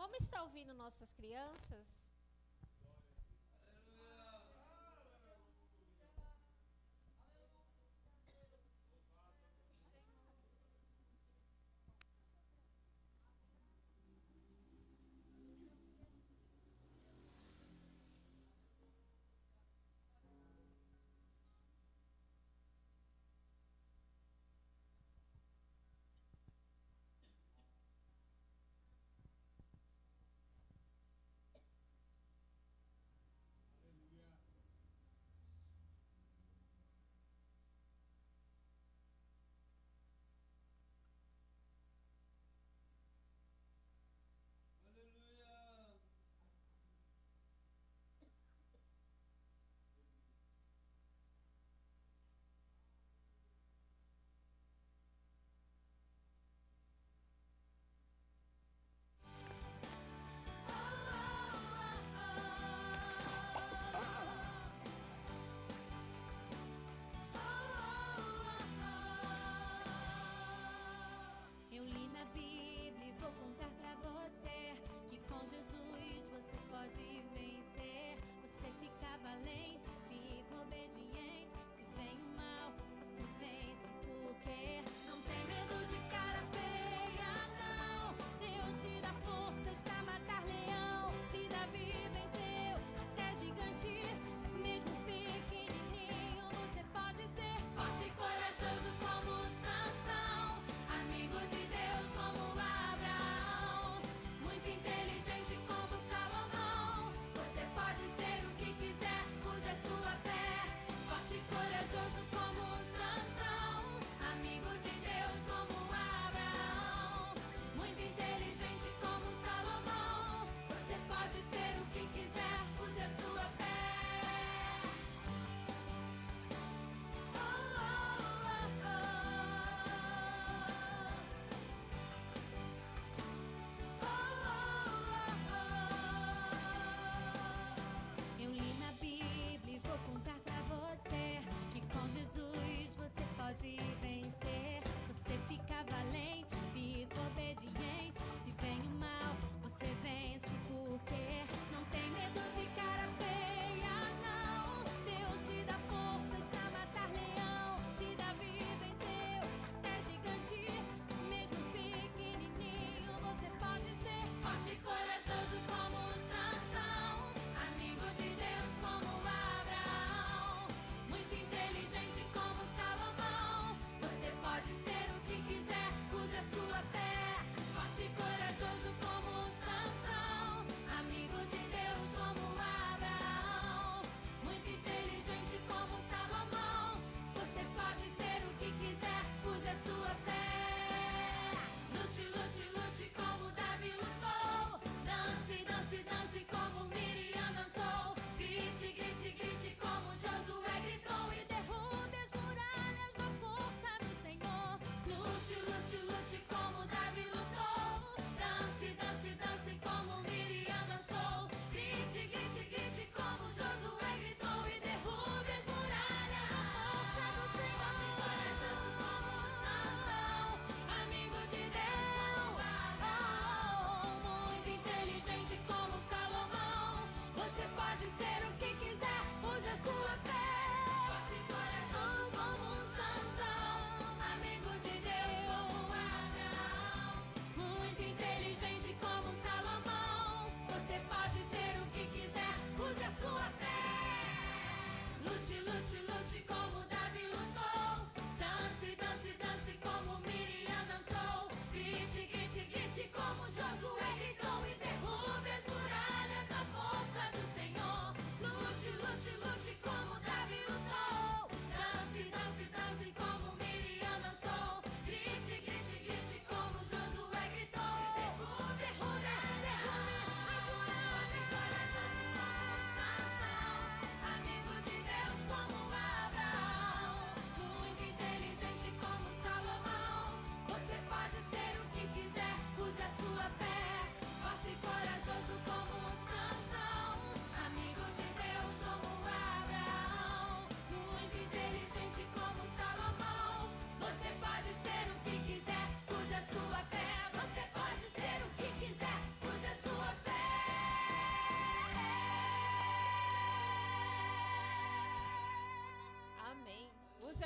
Vamos estar ouvindo nossas crianças?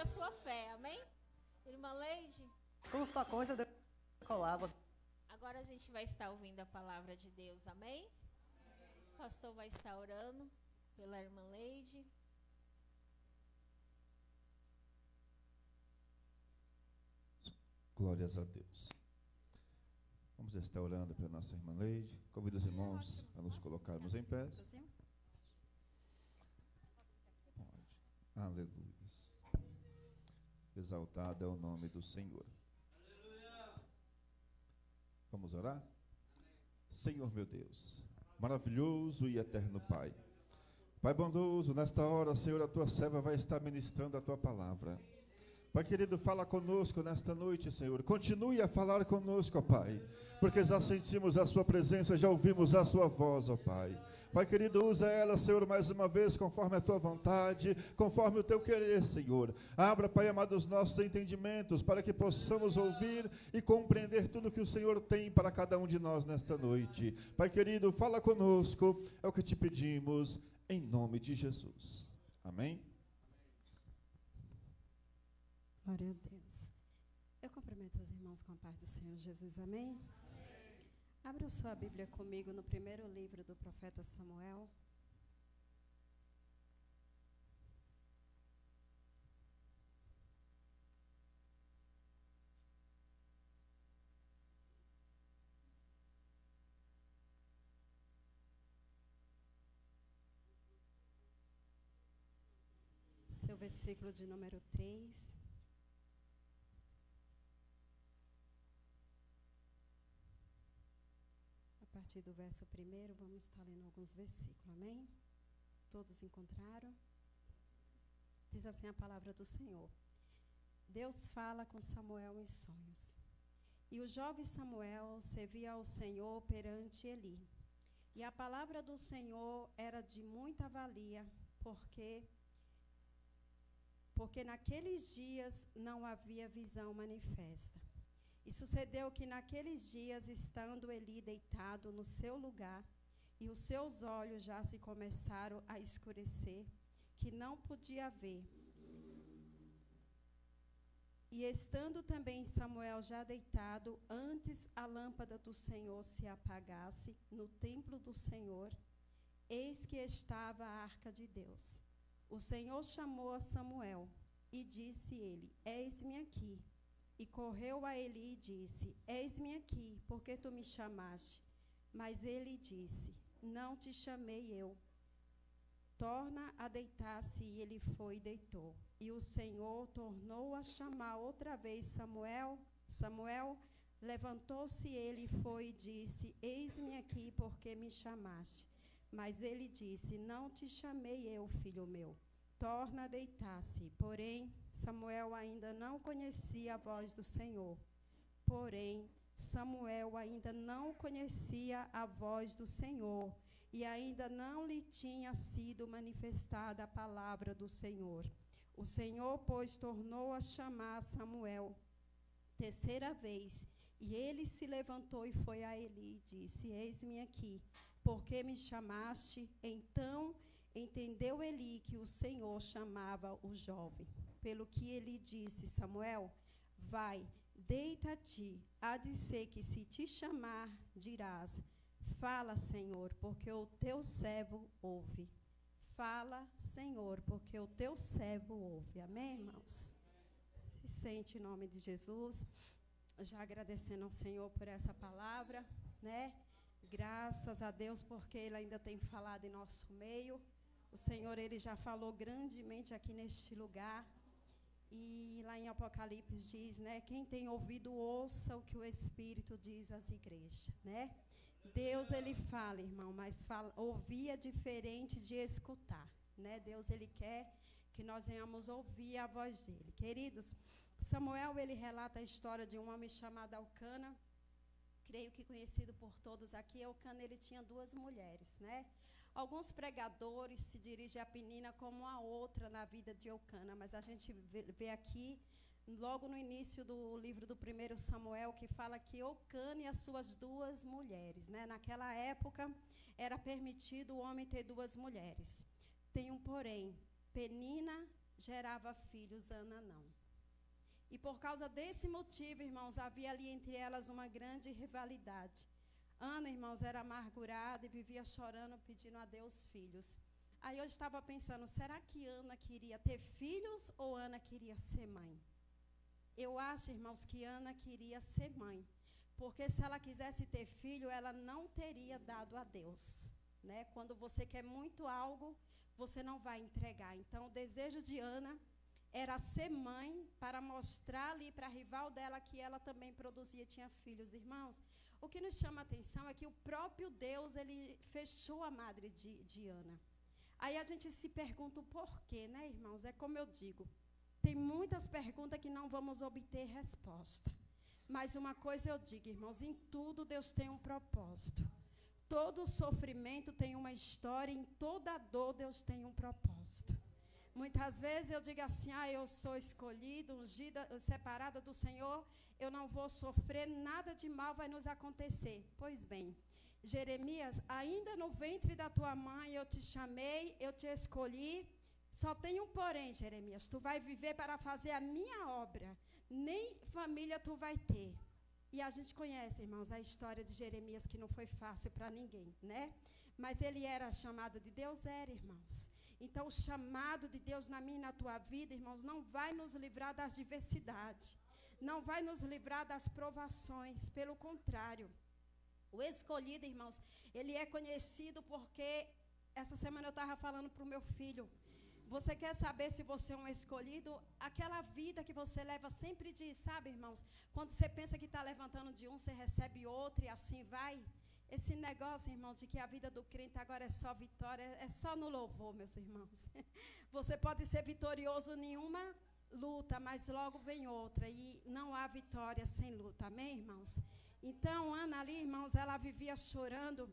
a sua fé, amém? Irmã Leide? Custa conta de colava. Agora a gente vai estar ouvindo a palavra de Deus, amém? O pastor vai estar orando pela irmã Leide. Glórias a Deus. Vamos estar orando pela nossa irmã Leide. Convido os irmãos a nos colocarmos em pé. Aleluia. Exaltado é o nome do Senhor. Vamos orar? Senhor meu Deus, maravilhoso e eterno Pai. Pai bondoso, nesta hora, Senhor, a tua serva vai estar ministrando a tua palavra. Pai querido, fala conosco nesta noite, Senhor. Continue a falar conosco, ó Pai, porque já sentimos a sua presença, já ouvimos a sua voz, ó Pai. Pai querido, usa ela, Senhor, mais uma vez, conforme a tua vontade, conforme o teu querer, Senhor. Abra, Pai amado, os nossos entendimentos, para que possamos ouvir e compreender tudo que o Senhor tem para cada um de nós nesta noite. Pai querido, fala conosco, é o que te pedimos, em nome de Jesus. Amém? Glória a Deus. Eu cumprimento os irmãos com a paz do Senhor Jesus, amém? Abra sua Bíblia comigo no primeiro livro do profeta Samuel. Seu versículo de número 3. A partir do verso 1, vamos estar lendo alguns versículos, amém? Todos encontraram? Diz assim a palavra do Senhor. Deus fala com Samuel em sonhos. E o jovem Samuel servia ao Senhor perante Eli. E a palavra do Senhor era de muita valia, porque naqueles dias não havia visão manifesta. E sucedeu que naqueles dias, estando Eli deitado no seu lugar, e os seus olhos já se começaram a escurecer, que não podia ver. E estando também Samuel já deitado, antes a lâmpada do Senhor se apagasse no templo do Senhor, eis que estava a arca de Deus. O Senhor chamou a Samuel, e disse ele, eis-me aqui. E correu a Eli e disse, eis-me aqui, porque tu me chamaste? Mas ele disse, não te chamei eu. Torna a deitar-se, e ele foi e deitou. E o Senhor tornou a chamar outra vez Samuel. Samuel, levantou-se ele e foi e disse, eis-me aqui, porque me chamaste? Mas ele disse, não te chamei eu, filho meu. Torna a deitar-se. Porém, Samuel ainda não conhecia a voz do Senhor. E ainda não lhe tinha sido manifestada a palavra do Senhor. O Senhor, pois, tornou a chamar Samuel terceira vez. E ele se levantou e foi a Eli e disse, eis-me aqui, porque me chamaste? Então entendeu Eli que o Senhor chamava o jovem. Pelo que Eli disse, Samuel, vai, deita-te, há de ser que se te chamar, dirás, fala, Senhor, porque o teu servo ouve. Fala, Senhor, porque o teu servo ouve. Amém, irmãos? Se sente em nome de Jesus, já agradecendo ao Senhor por essa palavra, né? Graças a Deus, porque Ele ainda tem falado em nosso meio. O Senhor, Ele já falou grandemente aqui neste lugar. E lá em Apocalipse diz, né? Quem tem ouvido, ouça o que o Espírito diz às igrejas, né? Deus, Ele fala, irmão, mas ouvir é diferente de escutar, né? Deus, Ele quer que nós venhamos ouvir a voz dEle. Queridos, Samuel, ele relata a história de um homem chamado Elcana, creio que conhecido por todos aqui. Elcana, ele tinha 2 mulheres, né? Alguns pregadores se dirigem a Penina como a outra na vida de Elcana, mas a gente vê aqui, logo no início do livro do 1 Samuel, que fala que Elcana e as suas 2 mulheres, né? Naquela época, era permitido o homem ter 2 mulheres. Tem um porém, Penina gerava filhos, Ana não. E por causa desse motivo, irmãos, havia ali entre elas uma grande rivalidade. Ana, irmãos, era amargurada e vivia chorando, pedindo a Deus filhos. Aí eu estava pensando, será que Ana queria ter filhos ou Ana queria ser mãe? Eu acho, irmãos, que Ana queria ser mãe. Porque se ela quisesse ter filho, ela não teria dado a Deus, né? Quando você quer muito algo, você não vai entregar. Então, o desejo de Ana era ser mãe para mostrar ali para a rival dela que ela também produzia, tinha filhos. Irmãos, o que nos chama a atenção é que o próprio Deus, ele fechou a madre de Ana. Aí a gente se pergunta o porquê, né, irmãos? É como eu digo, tem muitas perguntas que não vamos obter resposta. Mas uma coisa eu digo, irmãos, em tudo Deus tem um propósito. Todo sofrimento tem uma história, em toda dor Deus tem um propósito. Muitas vezes eu digo assim, eu sou escolhida, ungida, separada do Senhor, eu não vou sofrer, nada de mal vai nos acontecer. Pois bem, Jeremias, ainda no ventre da tua mãe eu te chamei, eu te escolhi, só tem um porém, Jeremias, tu vai viver para fazer a minha obra, nem família tu vai ter. E a gente conhece, irmãos, a história de Jeremias, que não foi fácil para ninguém, né? Mas ele era chamado de Deus, era, irmãos. Então, o chamado de Deus na minha e na tua vida, irmãos, não vai nos livrar das diversidades, não vai nos livrar das provações, pelo contrário. O escolhido, irmãos, ele é conhecido porque, essa semana eu estava falando para o meu filho, você quer saber se você é um escolhido? Aquela vida que você leva sempre diz, sabe, irmãos? Quando você pensa que está levantando de um, você recebe outro e assim vai. Esse negócio, irmãos, de que a vida do crente agora é só vitória, é só no louvor, meus irmãos. Você pode ser vitorioso em uma luta, mas logo vem outra. E não há vitória sem luta, amém, irmãos? Então, Ana ali, irmãos, ela vivia chorando.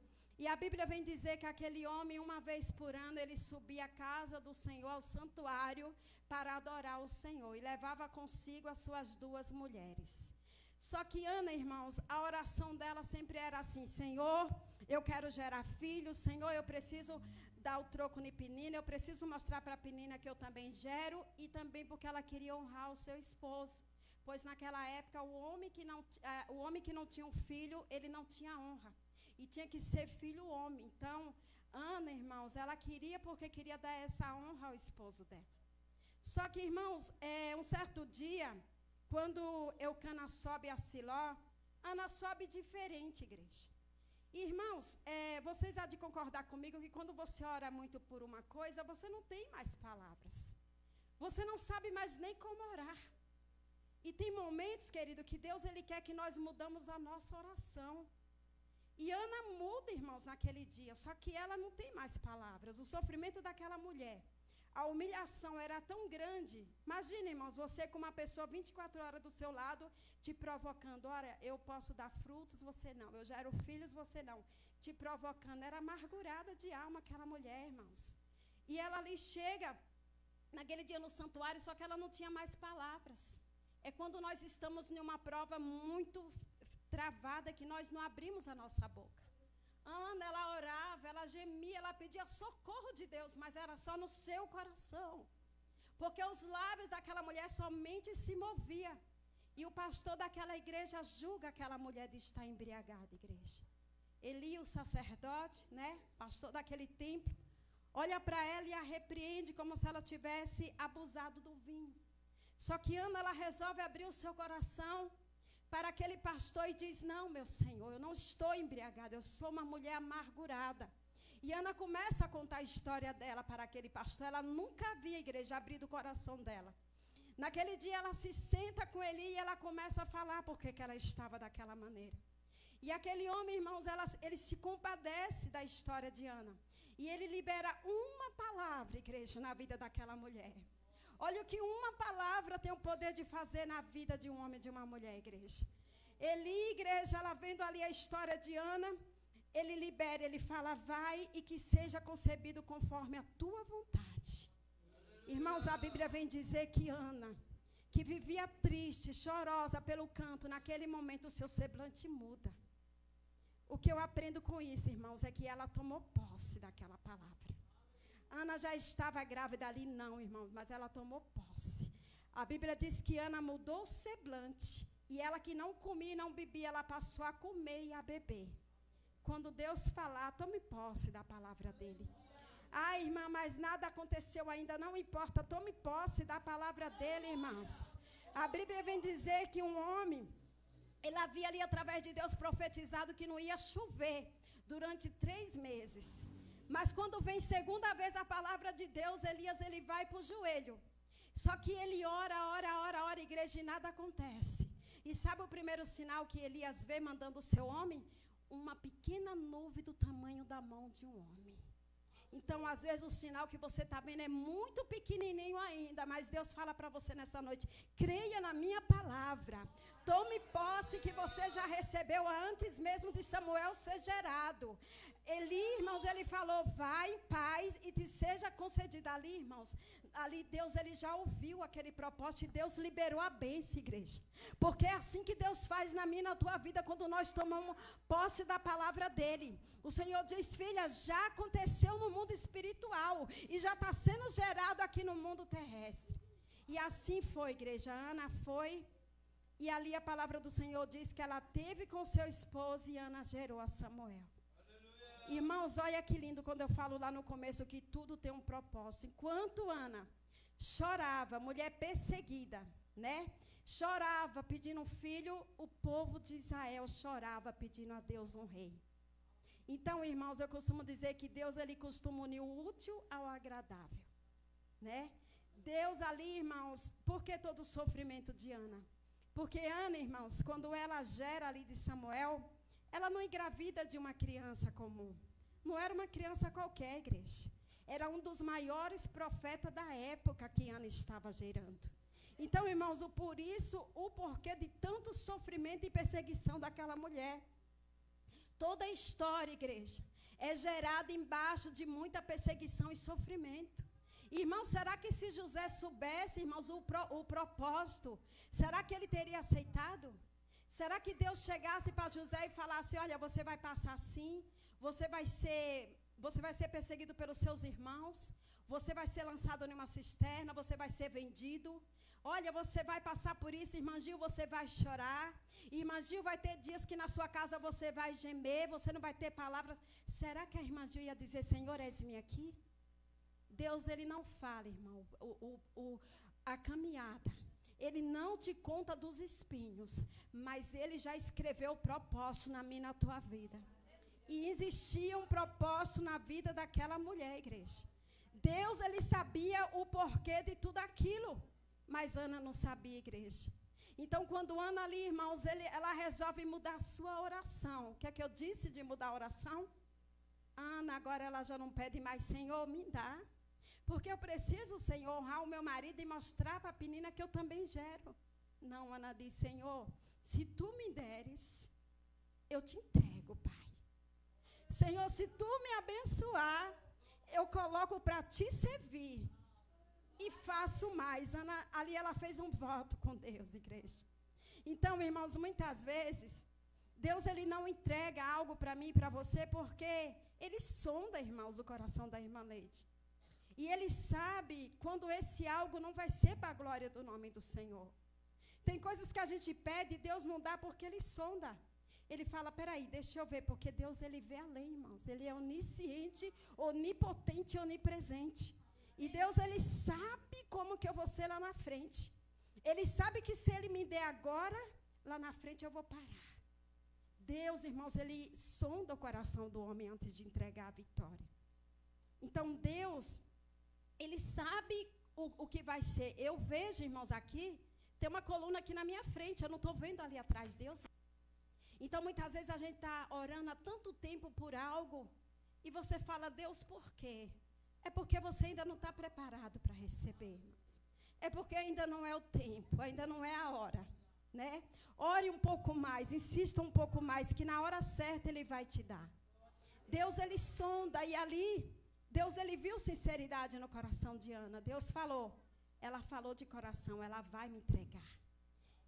E a Bíblia vem dizer que aquele homem, uma vez por ano, ele subia à casa do Senhor, ao santuário, para adorar o Senhor. E levava consigo as suas 2 mulheres. Só que Ana, irmãos, a oração dela sempre era assim, Senhor, eu quero gerar filhos, Senhor, eu preciso dar o troco na Penina, eu preciso mostrar para a Penina que eu também gero, e também porque ela queria honrar o seu esposo. Pois naquela época, o homem que não tinha um filho, ele não tinha honra. E tinha que ser filho homem. Então, Ana, irmãos, ela queria porque queria dar essa honra ao esposo dela. Só que, irmãos, um certo dia, quando Eucana sobe a Siló, Ana sobe diferente, igreja. Irmãos, vocês há de concordar comigo que quando você ora muito por uma coisa, você não tem mais palavras. Você não sabe mais nem como orar. E tem momentos, querido, que Deus ele quer que nós mudamos a nossa oração. E Ana muda, irmãos, naquele dia, só que ela não tem mais palavras. O sofrimento daquela mulher, a humilhação era tão grande. Imagina, irmãos, você com uma pessoa 24 horas do seu lado, te provocando. Olha, eu posso dar frutos, você não. Eu gero filhos, você não. Te provocando. Era amargurada de alma aquela mulher, irmãos. E ela ali chega, naquele dia no santuário, só que ela não tinha mais palavras. É quando nós estamos em uma prova muito travada que nós não abrimos a nossa boca. Ana, ela orava, ela gemia, ela pedia socorro de Deus, mas era só no seu coração. Porque os lábios daquela mulher somente se moviam. E o pastor daquela igreja julga aquela mulher de estar embriagada, igreja. Eli, o sacerdote, né, pastor daquele templo, olha para ela e a repreende como se ela tivesse abusado do vinho. Só que Ana, ela resolve abrir o seu coração para aquele pastor e diz, não, meu Senhor, eu não estou embriagada, eu sou uma mulher amargurada. E Ana começa a contar a história dela para aquele pastor. Ela nunca havia a igreja abrir o coração dela. Naquele dia ela se senta com ele e ela começa a falar porque que ela estava daquela maneira. E aquele homem, irmãos, ele se compadece da história de Ana. E ele libera uma palavra, igreja, na vida daquela mulher. Olha o que uma palavra tem o poder de fazer na vida de um homem e de uma mulher, igreja. Eli, igreja, ela vendo ali a história de Ana, ele libera, ele fala, vai e que seja concebido conforme a tua vontade. Irmãos, a Bíblia vem dizer que Ana, que vivia triste, chorosa pelo canto, naquele momento o seu semblante muda. O que eu aprendo com isso, irmãos, é que ela tomou posse daquela palavra. Ana já estava grávida ali, não, irmão, mas ela tomou posse. A Bíblia diz que Ana mudou o semblante. E ela que não comia e não bebia, ela passou a comer e a beber. Quando Deus falar, tome posse da palavra dele. Ah, irmã, mas nada aconteceu ainda, não importa, tome posse da palavra dele, irmãos. A Bíblia vem dizer que um homem, ele havia ali através de Deus profetizado que não ia chover durante 3 meses. Mas quando vem segunda vez a palavra de Deus, Elias, ele vai para o joelho. Só que ele ora, igreja, e nada acontece. E sabe o primeiro sinal que Elias vê mandando o seu homem? Uma pequena nuvem do tamanho da mão de um homem. Então, às vezes, o sinal que você está vendo é muito pequenininho ainda, mas Deus fala para você nessa noite, creia na minha palavra. Tome posse que você já recebeu antes mesmo de Samuel ser gerado. Eli, irmãos, ele falou, vai em paz e te seja concedida. Ali, irmãos, ali Deus, ele já ouviu aquele propósito e Deus liberou a bênção, igreja. Porque é assim que Deus faz na minha e na tua vida, quando nós tomamos posse da palavra dele. O Senhor diz, filha, já aconteceu no mundo espiritual e já está sendo gerado aqui no mundo terrestre. E assim foi, igreja. Ana foi, e ali a palavra do Senhor diz que ela teve com seu esposo e Ana gerou a Samuel. Irmãos, olha que lindo quando eu falo lá no começo que tudo tem um propósito. Enquanto Ana chorava, mulher perseguida, né? Chorava pedindo um filho, o povo de Israel chorava pedindo a Deus um rei. Então, irmãos, eu costumo dizer que Deus, ele costuma unir o útil ao agradável, né? Deus ali, irmãos, por que todo o sofrimento de Ana? Porque Ana, irmãos, quando ela gera ali de Samuel, ela não engravida de uma criança comum. Não era uma criança qualquer, igreja. Era um dos maiores profetas da época que Ana estava gerando. Então, irmãos, por isso, o porquê de tanto sofrimento e perseguição daquela mulher. Toda a história, igreja, é gerada embaixo de muita perseguição e sofrimento. Irmãos, será que se José soubesse, irmãos, o propósito, será que ele teria aceitado? Será que Deus chegasse para José e falasse, olha, você vai passar assim, você vai ser perseguido pelos seus irmãos, você vai ser lançado em uma cisterna, você vai ser vendido. Olha, você vai passar por isso, irmã Gil, você vai chorar. Irmã Gil, vai ter dias que na sua casa você vai gemer, você não vai ter palavras. Será que a irmã Gil ia dizer, Senhor, és-me aqui? Deus, ele não fala, irmão, a caminhada. Ele não te conta dos espinhos, mas ele já escreveu o propósito na minha e na tua vida. E existia um propósito na vida daquela mulher, igreja. Deus, ele sabia o porquê de tudo aquilo, mas Ana não sabia, igreja. Então, quando Ana ali, irmãos, ela resolve mudar a sua oração. O que é que eu disse de mudar a oração? Ana, agora ela já não pede mais, Senhor, me dá. Porque eu preciso, Senhor, honrar o meu marido e mostrar para a menina que eu também gero. Não, Ana diz, Senhor, se tu me deres, eu te entrego, Pai. Senhor, se tu me abençoar, eu coloco para te servir. E faço mais. Ana, ali ela fez um voto com Deus, igreja. Então, irmãos, muitas vezes, Deus, ele não entrega algo para mim e para você, porque ele sonda, irmãos, o coração da irmã Leide. E ele sabe quando esse algo não vai ser para a glória do nome do Senhor. Tem coisas que a gente pede e Deus não dá porque ele sonda. Ele fala, peraí, deixa eu ver, porque Deus, ele vê além, irmãos. Ele é onisciente, onipotente e onipresente. E Deus, ele sabe como que eu vou ser lá na frente. Ele sabe que se ele me der agora, lá na frente eu vou parar. Deus, irmãos, ele sonda o coração do homem antes de entregar a vitória. Então, Deus, ele sabe o que vai ser. Eu vejo, irmãos, aqui, tem uma coluna aqui na minha frente, eu não estou vendo ali atrás, Deus. Então, muitas vezes a gente está orando há tanto tempo por algo, e você fala, Deus, por quê? É porque você ainda não está preparado para receber, irmãos. É porque ainda não é o tempo, ainda não é a hora, né? Ore um pouco mais, insista um pouco mais, que na hora certa ele vai te dar. Deus, ele sonda, e ali, Deus, ele viu sinceridade no coração de Ana. Deus falou, ela falou de coração, ela vai me entregar.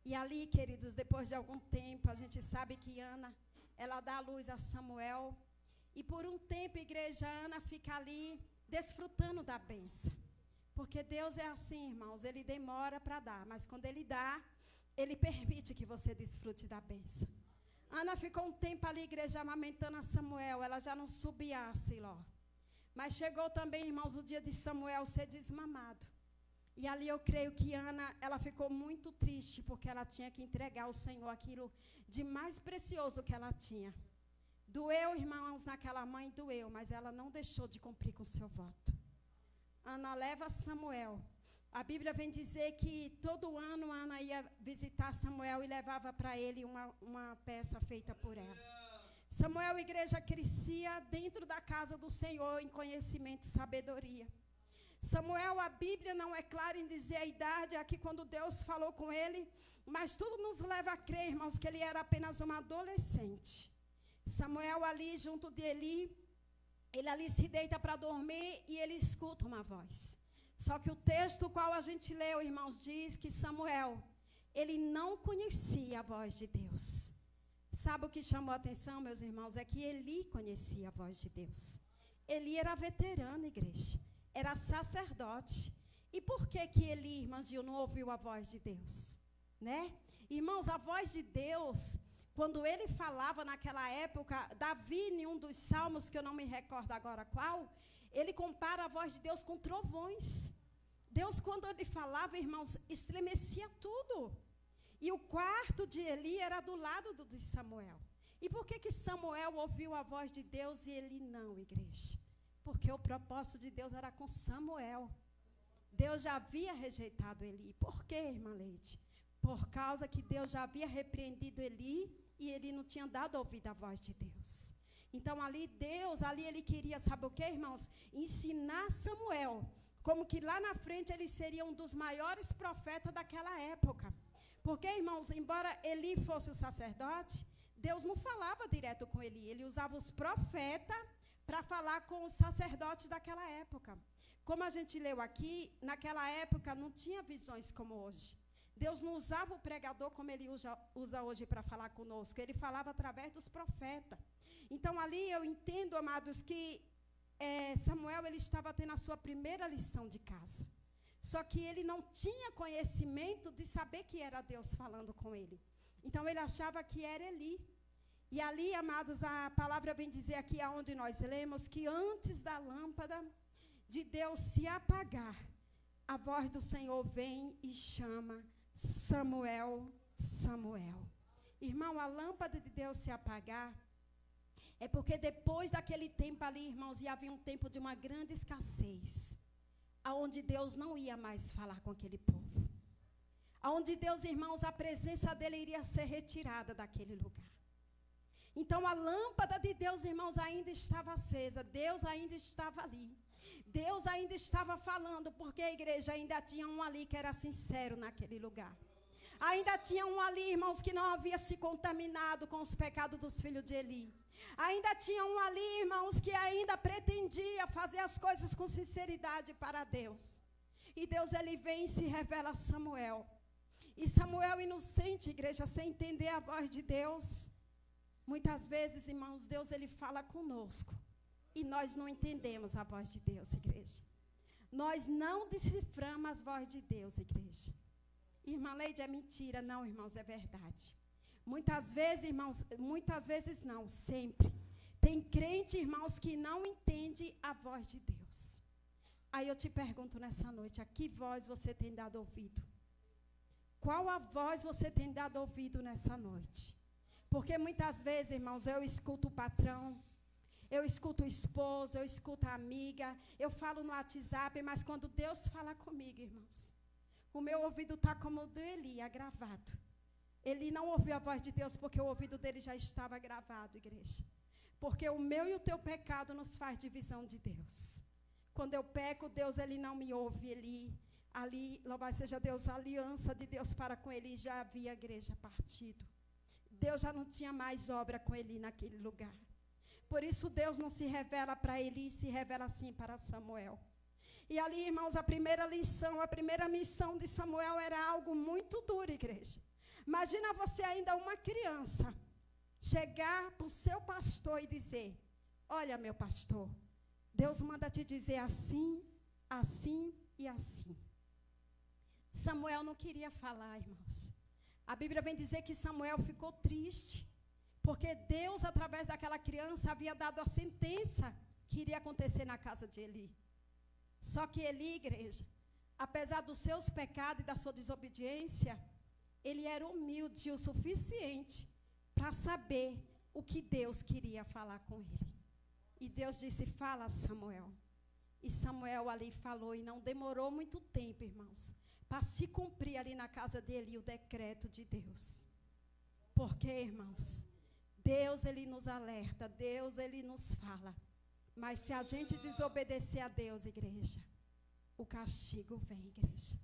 E ali, queridos, depois de algum tempo, a gente sabe que Ana, ela dá a luz a Samuel. E por um tempo, igreja, Ana fica ali, desfrutando da bênção. Porque Deus é assim, irmãos, Ele demora para dar, mas quando Ele dá, Ele permite que você desfrute da bênção. Ana ficou um tempo ali, igreja, amamentando a Samuel, ela já não subia a Siló. Mas chegou também, irmãos, o dia de Samuel ser desmamado. E ali eu creio que Ana, ela ficou muito triste, porque ela tinha que entregar ao Senhor aquilo de mais precioso que ela tinha. Doeu, irmãos, naquela mãe, doeu, mas ela não deixou de cumprir com o seu voto. Ana leva Samuel. A Bíblia vem dizer que todo ano Ana ia visitar Samuel e levava para ele uma peça feita por ela. Samuel, igreja, crescia dentro da casa do Senhor em conhecimento e sabedoria. Samuel, a Bíblia não é clara em dizer a idade aqui quando Deus falou com ele, mas tudo nos leva a crer, irmãos, que ele era apenas um adolescente. Samuel ali junto de Eli, ele ali se deita para dormir e ele escuta uma voz. Só que o texto qual a gente leu, irmãos, diz que Samuel, ele não conhecia a voz de Deus. Sabe o que chamou a atenção, meus irmãos? É que Eli conhecia a voz de Deus. Eli era veterano, igreja. Era sacerdote. E por que que Eli, irmãos, não ouviu a voz de Deus? Né? Irmãos, a voz de Deus, quando ele falava naquela época, Davi, em um dos salmos, que eu não me recordo agora qual, ele compara a voz de Deus com trovões. Deus, quando ele falava, irmãos, estremecia tudo. E o quarto de Eli era do lado de Samuel. E por que que Samuel ouviu a voz de Deus e Eli não, igreja? Porque o propósito de Deus era com Samuel. Deus já havia rejeitado Eli. Por quê, irmã Leite? Por causa que Deus já havia repreendido Eli e ele não tinha dado ouvido à voz de Deus. Então, ali Deus, ali ele queria, sabe o quê, irmãos? Ensinar Samuel, como que lá na frente ele seria um dos maiores profetas daquela época. Porque, irmãos, embora Eli fosse o sacerdote, Deus não falava direto com Eli, ele usava os profetas para falar com os sacerdotes daquela época. Como a gente leu aqui, naquela época não tinha visões como hoje. Deus não usava o pregador como ele usa hoje para falar conosco, ele falava através dos profetas. Então, ali eu entendo, amados, que Samuel ele estava tendo a sua primeira lição de casa. Só que ele não tinha conhecimento de saber que era Deus falando com ele. Então, ele achava que era Eli. E ali, amados, a palavra vem dizer aqui aonde nós lemos que antes da lâmpada de Deus se apagar, a voz do Senhor vem e chama Samuel, Samuel. Irmão, a lâmpada de Deus se apagar é porque depois daquele tempo ali, irmãos, ia haver um tempo de uma grande escassez, aonde Deus não ia mais falar com aquele povo. Aonde Deus, irmãos, a presença dele iria ser retirada daquele lugar. Então, a lâmpada de Deus, irmãos, ainda estava acesa. Deus ainda estava ali. Deus ainda estava falando, porque a igreja ainda tinha um ali que era sincero naquele lugar. Ainda tinha um ali, irmãos, que não havia se contaminado com os pecados dos filhos de Eli. Ainda tinha um ali, irmãos, que ainda pretendia fazer as coisas com sinceridade para Deus. E Deus, ele vem e se revela a Samuel. E Samuel, inocente, igreja, sem entender a voz de Deus. Muitas vezes, irmãos, Deus ele fala conosco e nós não entendemos a voz de Deus, igreja. Nós não deciframos a voz de Deus, igreja. Irmã Leide, é mentira. Não, irmãos, é verdade. Muitas vezes, irmãos, muitas vezes não, sempre. Tem crente, irmãos, que não entende a voz de Deus. Aí eu te pergunto nessa noite, a que voz você tem dado ouvido? Qual a voz você tem dado ouvido nessa noite? Porque muitas vezes, irmãos, eu escuto o patrão, eu escuto o esposo, eu escuto a amiga, eu falo no WhatsApp, mas quando Deus fala comigo, irmãos, o meu ouvido está como o do Eli, agravado. Ele não ouviu a voz de Deus porque o ouvido dele já estava gravado, igreja. Porque o meu e o teu pecado nos faz divisão de Deus. Quando eu peco, Deus ele não me ouve, ali, louvado seja Deus, a aliança de Deus para com ele já havia a igreja partido. Deus já não tinha mais obra com Eli naquele lugar. Por isso Deus não se revela para Eli, se revela assim para Samuel. E ali, irmãos, a primeira lição, a primeira missão de Samuel era algo muito duro, igreja. Imagina você ainda uma criança, chegar para o seu pastor e dizer, olha, meu pastor, Deus manda te dizer assim, assim e assim. Samuel não queria falar, irmãos. A Bíblia vem dizer que Samuel ficou triste, porque Deus, através daquela criança, havia dado a sentença que iria acontecer na casa de Eli. Só que Eli, igreja, apesar dos seus pecados e da sua desobediência, ele era humilde o suficiente para saber o que Deus queria falar com ele. E Deus disse, fala, Samuel. E Samuel ali falou, e não demorou muito tempo, irmãos, para se cumprir ali na casa de Eli o decreto de Deus. Porque, irmãos, Deus, ele nos alerta, Deus, ele nos fala. Mas se a gente desobedecer a Deus, igreja, o castigo vem, igreja.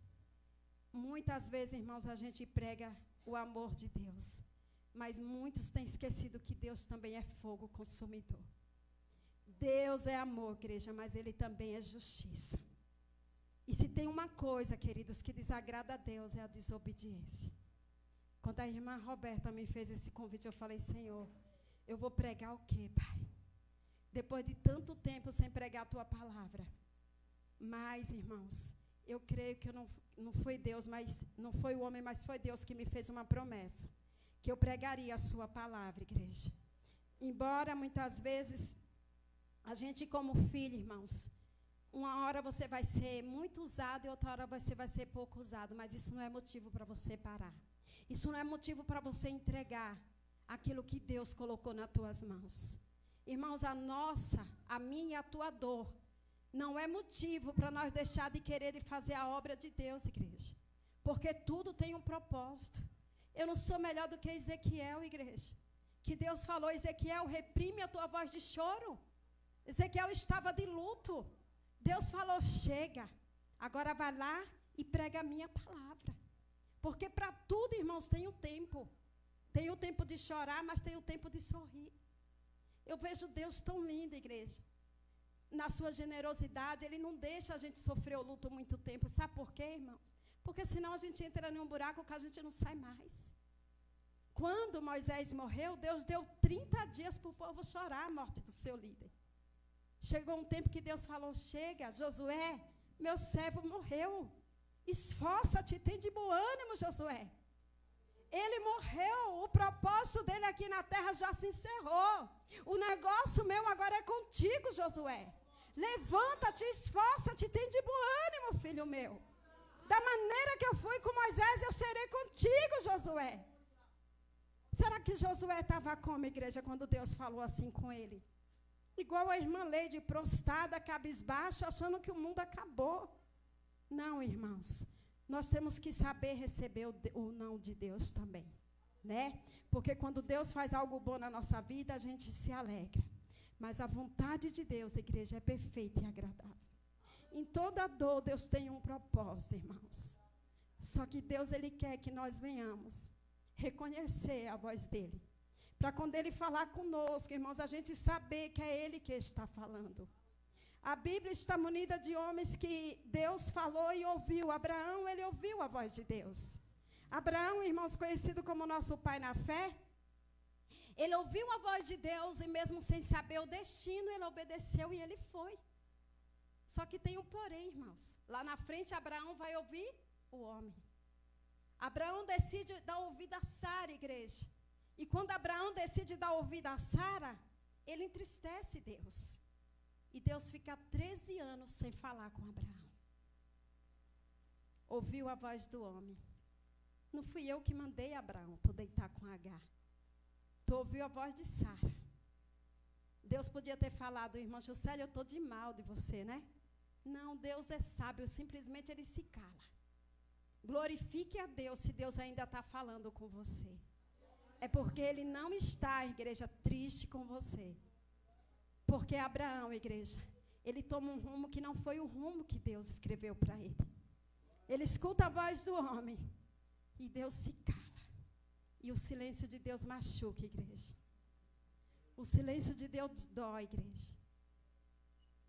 Muitas vezes, irmãos, a gente prega o amor de Deus, mas muitos têm esquecido que Deus também é fogo consumidor. Deus é amor, igreja, mas Ele também é justiça. E se tem uma coisa, queridos, que desagrada a Deus, é a desobediência. Quando a irmã Roberta me fez esse convite, eu falei, Senhor, eu vou pregar o quê, Pai? Depois de tanto tempo sem pregar a Tua palavra. Mas, irmãos, eu creio que não foi Deus, mas não foi o homem, mas foi Deus que me fez uma promessa, que eu pregaria a Sua palavra, igreja. Embora muitas vezes a gente como filho, irmãos, uma hora você vai ser muito usado e outra hora você vai ser pouco usado, mas isso não é motivo para você parar. Isso não é motivo para você entregar aquilo que Deus colocou nas tuas mãos. Irmãos, a minha e a tua dor não é motivo para nós deixar de querer de fazer a obra de Deus, igreja. Porque tudo tem um propósito. Eu não sou melhor do que Ezequiel, igreja. Que Deus falou, Ezequiel, reprime a tua voz de choro. Ezequiel estava de luto. Deus falou, chega, agora vai lá e prega a minha palavra. Porque para tudo, irmãos, tem um tempo. Tem o tempo de chorar, mas tem o tempo de sorrir. Eu vejo Deus tão lindo, igreja. Na sua generosidade, Ele não deixa a gente sofrer o luto muito tempo. Sabe por quê, irmãos? Porque senão a gente entra em um buraco que a gente não sai mais. Quando Moisés morreu, Deus deu 30 dias para o povo chorar a morte do seu líder. Chegou um tempo que Deus falou, chega, Josué, meu servo morreu. Esforça-te, tem de bom ânimo, Josué. Ele morreu, o propósito dele aqui na terra já se encerrou. O negócio meu agora é contigo, Josué. Levanta-te, esforça-te, tem de bom ânimo, filho meu. Da maneira que eu fui com Moisés, eu serei contigo, Josué. Será que Josué estava como, igreja, quando Deus falou assim com ele? Igual a irmã Leide, prostrada, cabisbaixo, achando que o mundo acabou. Não, irmãos. Nós temos que saber receber o não de Deus também, né? Porque quando Deus faz algo bom na nossa vida, a gente se alegra. Mas a vontade de Deus, igreja, é perfeita e agradável. Em toda dor, Deus tem um propósito, irmãos. Só que Deus, Ele quer que nós venhamos reconhecer a voz dEle. Para quando Ele falar conosco, irmãos, a gente saber que é Ele que está falando. A Bíblia está munida de homens que Deus falou e ouviu. Abraão, ele ouviu a voz de Deus. Abraão, irmãos, conhecido como nosso pai na fé, ele ouviu a voz de Deus e mesmo sem saber o destino, ele obedeceu e ele foi. Só que tem um porém, irmãos. Lá na frente, Abraão vai ouvir o homem. Abraão decide dar ouvido a Sara, igreja. E quando Abraão decide dar ouvido a Sara, ele entristece Deus. E Deus fica 13 anos sem falar com Abraão. Ouviu a voz do homem. Não fui eu que mandei Abraão tu deitar com Agar. Tu ouviu a voz de Sara. Deus podia ter falado, irmão Juscelio, eu estou de mal de você, né? Não, Deus é sábio, simplesmente Ele se cala. Glorifique a Deus se Deus ainda está falando com você. É porque Ele não está, igreja, triste com você. Porque Abraão, igreja, ele toma um rumo que não foi o rumo que Deus escreveu para ele. Ele escuta a voz do homem e Deus se cala. E o silêncio de Deus machuca, igreja. O silêncio de Deus dói, igreja.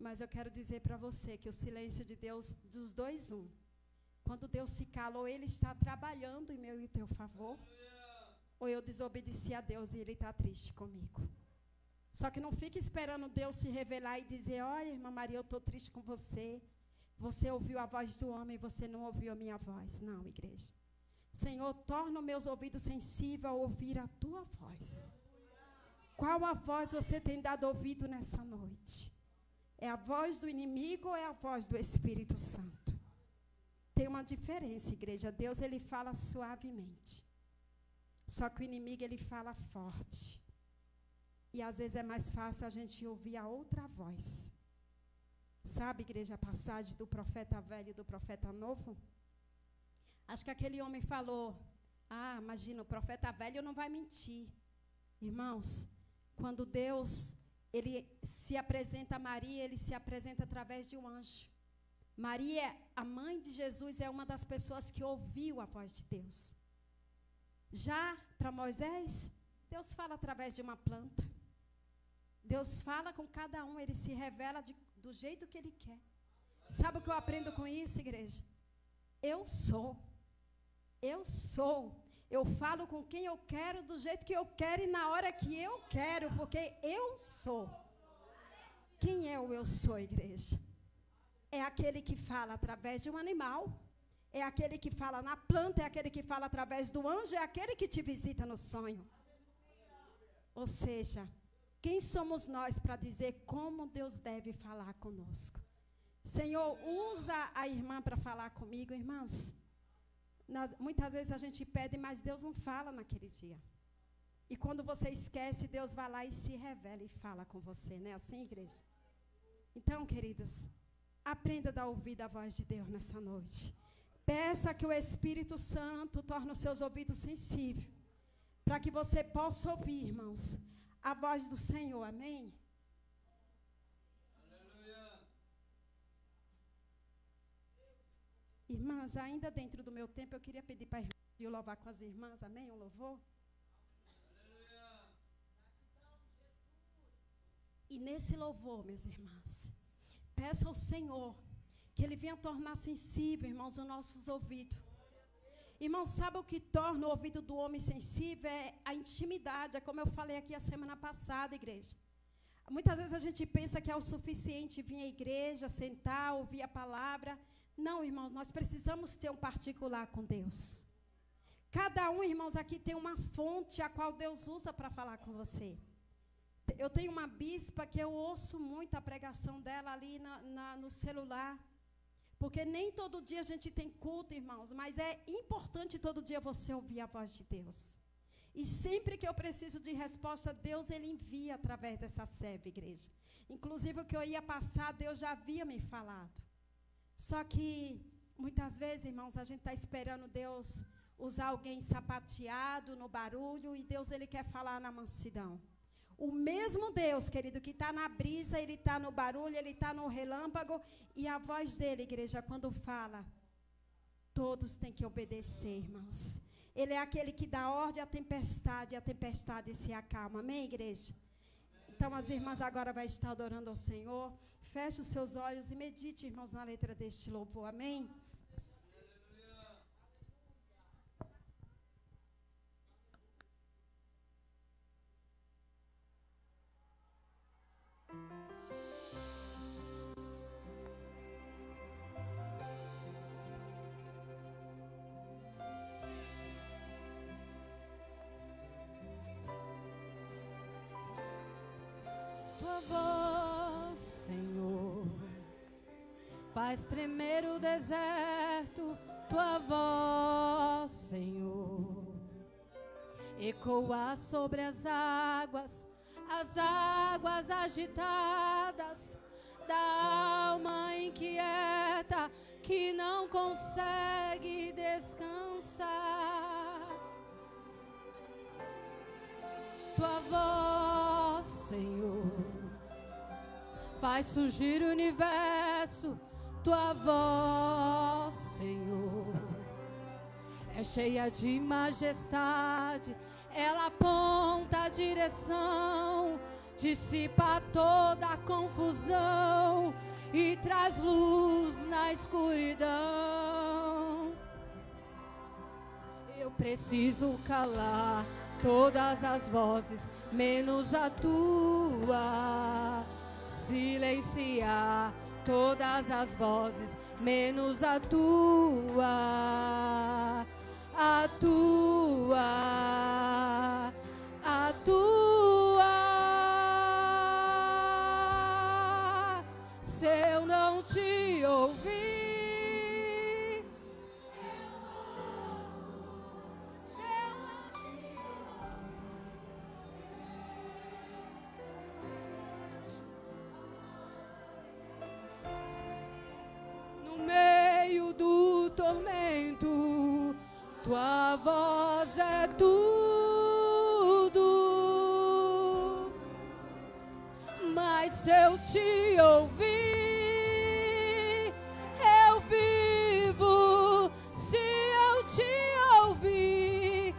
Mas eu quero dizer para você que o silêncio de Deus, dos dois, quando Deus se cala, ou Ele está trabalhando em meu e teu favor, ou eu desobedeci a Deus e Ele está triste comigo. Só que não fique esperando Deus se revelar e dizer, olha, irmã Maria, eu estou triste com você. Você ouviu a voz do homem e você não ouviu a minha voz. Não, igreja. Senhor, torna os meus ouvidos sensíveis a ouvir a tua voz. Qual a voz você tem dado ouvido nessa noite? É a voz do inimigo ou é a voz do Espírito Santo? Tem uma diferença, igreja. Deus, ele fala suavemente. Só que o inimigo, ele fala forte. E às vezes é mais fácil a gente ouvir a outra voz. Sabe, igreja, a passagem do profeta velho e do profeta novo? Acho que aquele homem falou, imagina, o profeta velho não vai mentir. Irmãos, quando Deus, ele se apresenta a Maria, ele se apresenta através de um anjo. Maria, a mãe de Jesus, é uma das pessoas que ouviu a voz de Deus. Já para Moisés, Deus fala através de uma planta. Deus fala com cada um, ele se revela do jeito que ele quer. Sabe o que eu aprendo com isso, igreja? Eu sou. Eu falo com quem eu quero, do jeito que eu quero e na hora que eu quero, porque eu sou. Quem é o eu sou, igreja? É aquele que fala através de um animal, é aquele que fala na planta, é aquele que fala através do anjo, é aquele que te visita no sonho. Ou seja, quem somos nós para dizer como Deus deve falar conosco? Senhor, usa a irmã para falar comigo, irmãos. Muitas vezes a gente pede, mas Deus não fala naquele dia. E quando você esquece, Deus vai lá e se revela e fala com você, não é assim, igreja? Então, queridos, aprenda a dar ouvido à voz de Deus nessa noite. Peça que o Espírito Santo torne os seus ouvidos sensíveis, para que você possa ouvir, irmãos, a voz do Senhor, amém? Irmãs, ainda dentro do meu tempo, eu queria pedir para a irmã de louvar com as irmãs, amém? Um louvor? E nesse louvor, meus irmãos, peça ao Senhor que Ele venha tornar sensível, irmãos, os nossos ouvidos. Irmãos, sabe o que torna o ouvido do homem sensível? É a intimidade, é como eu falei aqui a semana passada, igreja. Muitas vezes a gente pensa que é o suficiente vir à igreja, sentar, ouvir a palavra. Não, irmãos, nós precisamos ter um particular com Deus. Cada um, irmãos, aqui tem uma fonte a qual Deus usa para falar com você. Eu tenho uma bispa que eu ouço muito a pregação dela ali no celular. Porque nem todo dia a gente tem culto, irmãos, mas é importante todo dia você ouvir a voz de Deus. E sempre que eu preciso de resposta, Deus, Ele envia através dessa serva, igreja. Inclusive, o que eu ia passar, Deus já havia me falado. Só que, muitas vezes, irmãos, a gente está esperando Deus usar alguém sapateado no barulho, e Deus, Ele quer falar na mansidão. O mesmo Deus, querido, que está na brisa, Ele está no barulho, Ele está no relâmpago, e a voz dEle, igreja, quando fala, todos têm que obedecer, irmãos. Ele é aquele que dá ordem à tempestade, e a tempestade se acalma. Amém, igreja? Então, as irmãs agora vão estar adorando ao Senhor. Feche os seus olhos e medite, irmãos, na letra deste louvor. Amém? Tua voz, Senhor, faz tremer o deserto. Tua voz, Senhor, ecoa sobre as águas agitadas da alma inquieta que não consegue descansar. Tua voz, Senhor, faz surgir o universo. Tua voz, Senhor, é cheia de majestade. Ela aponta a direção, dissipa toda a confusão e traz luz na escuridão. Eu preciso calar todas as vozes, menos a tua. Silenciar todas as vozes, menos a tua. A tua. A tua. Se eu não te ouvir, tormento, tua voz é tudo. Mas se eu te ouvir, eu vivo. Se eu te ouvir,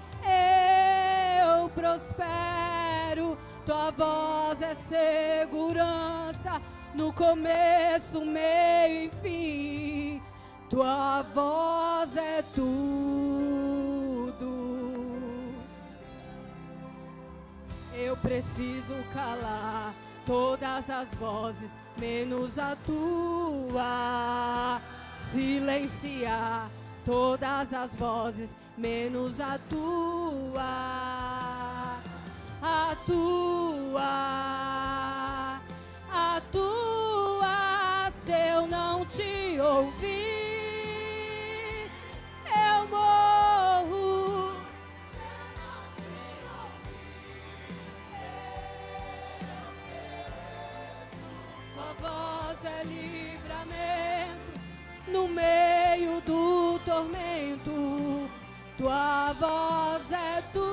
eu prospero. Tua voz é segurança no começo, meio e fim. Tua voz é tudo. Eu preciso calar todas as vozes, menos a tua. Silenciar todas as vozes, menos a tua. A tua. A tua. Se eu não te ouvir, eu morro. Se eu não te ouvir, eu pereço. Tua voz é livramento no meio do tormento. Tua voz é tudo.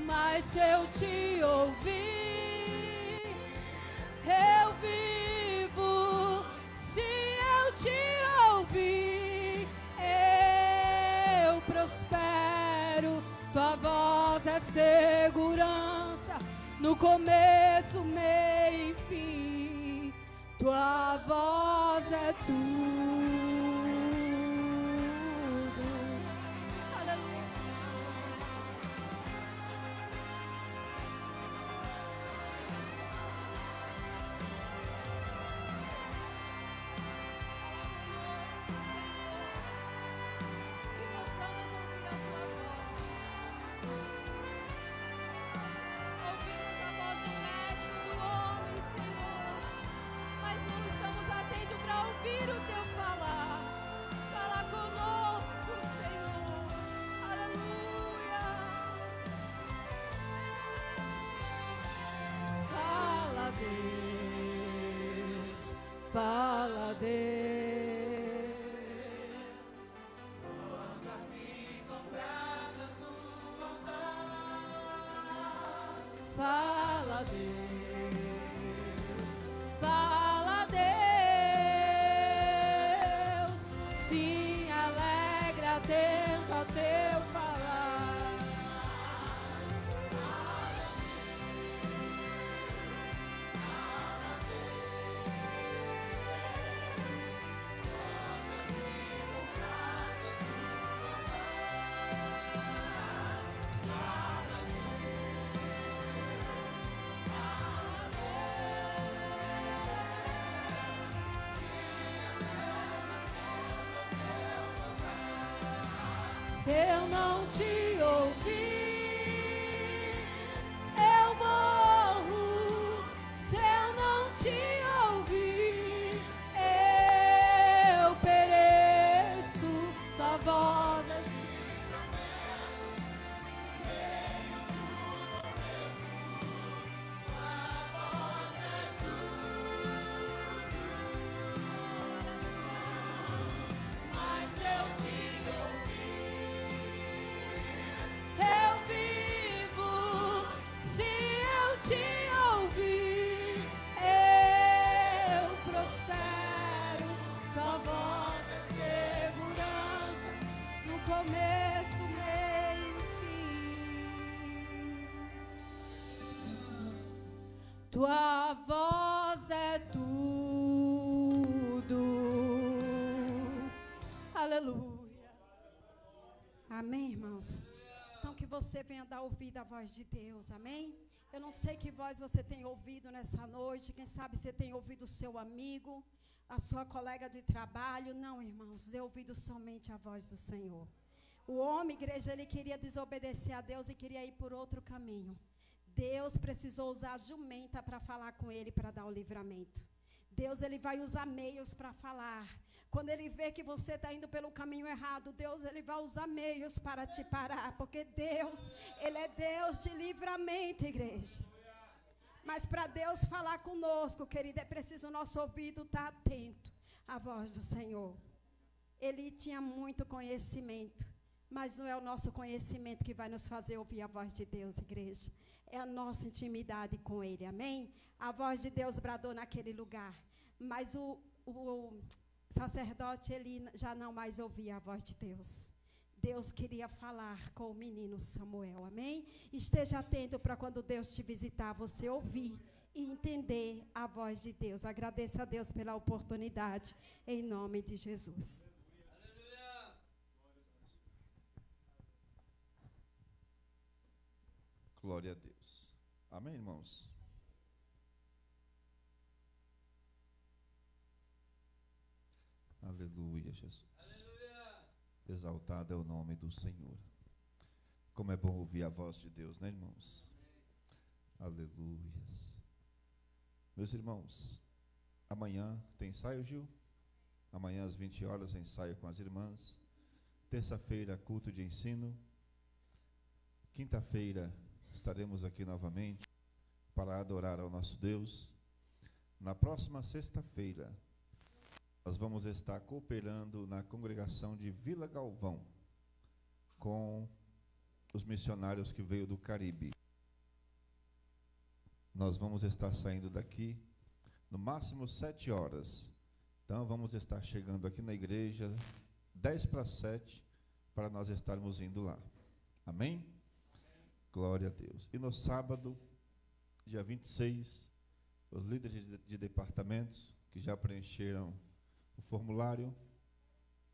Mas se eu te ouvir, eu vivo. Se eu te ouvir, eu prospero. Tua voz é segurança no começo, meio e fim. Tua voz é tudo. Aleluia. Ouvir o teu falar, fala conosco, Senhor, aleluia. Fala, Deus, fala, Deus. Toca-me com brasas do altar. Fala, Deus, fala, Deus. Atento ao teu falar. Se eu não te ouvir, eu morro. Se eu não te ouvir, eu pereço. Tua voz é mas se eu te eu vivo. Se eu te ouvir, eu prospero. Tua voz é segurança no começo, meio e fim. Tua voz é tudo. Aleluia. Amém, irmãos? Então, que você venha dar ouvido à voz de Deus, amém? Eu não sei que voz você tem ouvido nessa noite, quem sabe você tem ouvido o seu amigo, a sua colega de trabalho. Não, irmãos, dê ouvido somente à voz do Senhor. O homem, igreja, ele queria desobedecer a Deus e queria ir por outro caminho. Deus precisou usar a jumenta para falar com ele, para dar o livramento. Deus, ele vai usar meios para falar. Quando ele vê que você está indo pelo caminho errado, Deus, ele vai usar meios para te parar. Porque Deus, ele é Deus de livramento, igreja. Mas para Deus falar conosco, querido, é preciso o nosso ouvido estar atento à voz do Senhor. Ele tinha muito conhecimento, mas não é o nosso conhecimento que vai nos fazer ouvir a voz de Deus, igreja. É a nossa intimidade com Ele, amém? A voz de Deus bradou naquele lugar, mas o sacerdote, ele já não mais ouvia a voz de Deus. Deus queria falar com o menino Samuel, amém? Esteja atento para quando Deus te visitar, você ouvir e entender a voz de Deus. Agradeça a Deus pela oportunidade, em nome de Jesus. Glória a Deus. Amém, irmãos? Aleluia, Jesus. Aleluia. Exaltado é o nome do Senhor. Como é bom ouvir a voz de Deus, né, irmãos? Aleluia. Meus irmãos, amanhã tem ensaio, Gil? Amanhã às 20 horas ensaio com as irmãs. Terça-feira, culto de ensino. Quinta-feira estaremos aqui novamente para adorar ao nosso Deus. Na próxima sexta-feira, nós vamos estar cooperando na congregação de Vila Galvão com os missionários que veio do Caribe. Nós vamos estar saindo daqui no máximo 7 horas. Então vamos estar chegando aqui na igreja 10:07 para nós estarmos indo lá. Amém? Glória a Deus. E no sábado, dia 26, os líderes de departamentos que já preencheram o formulário,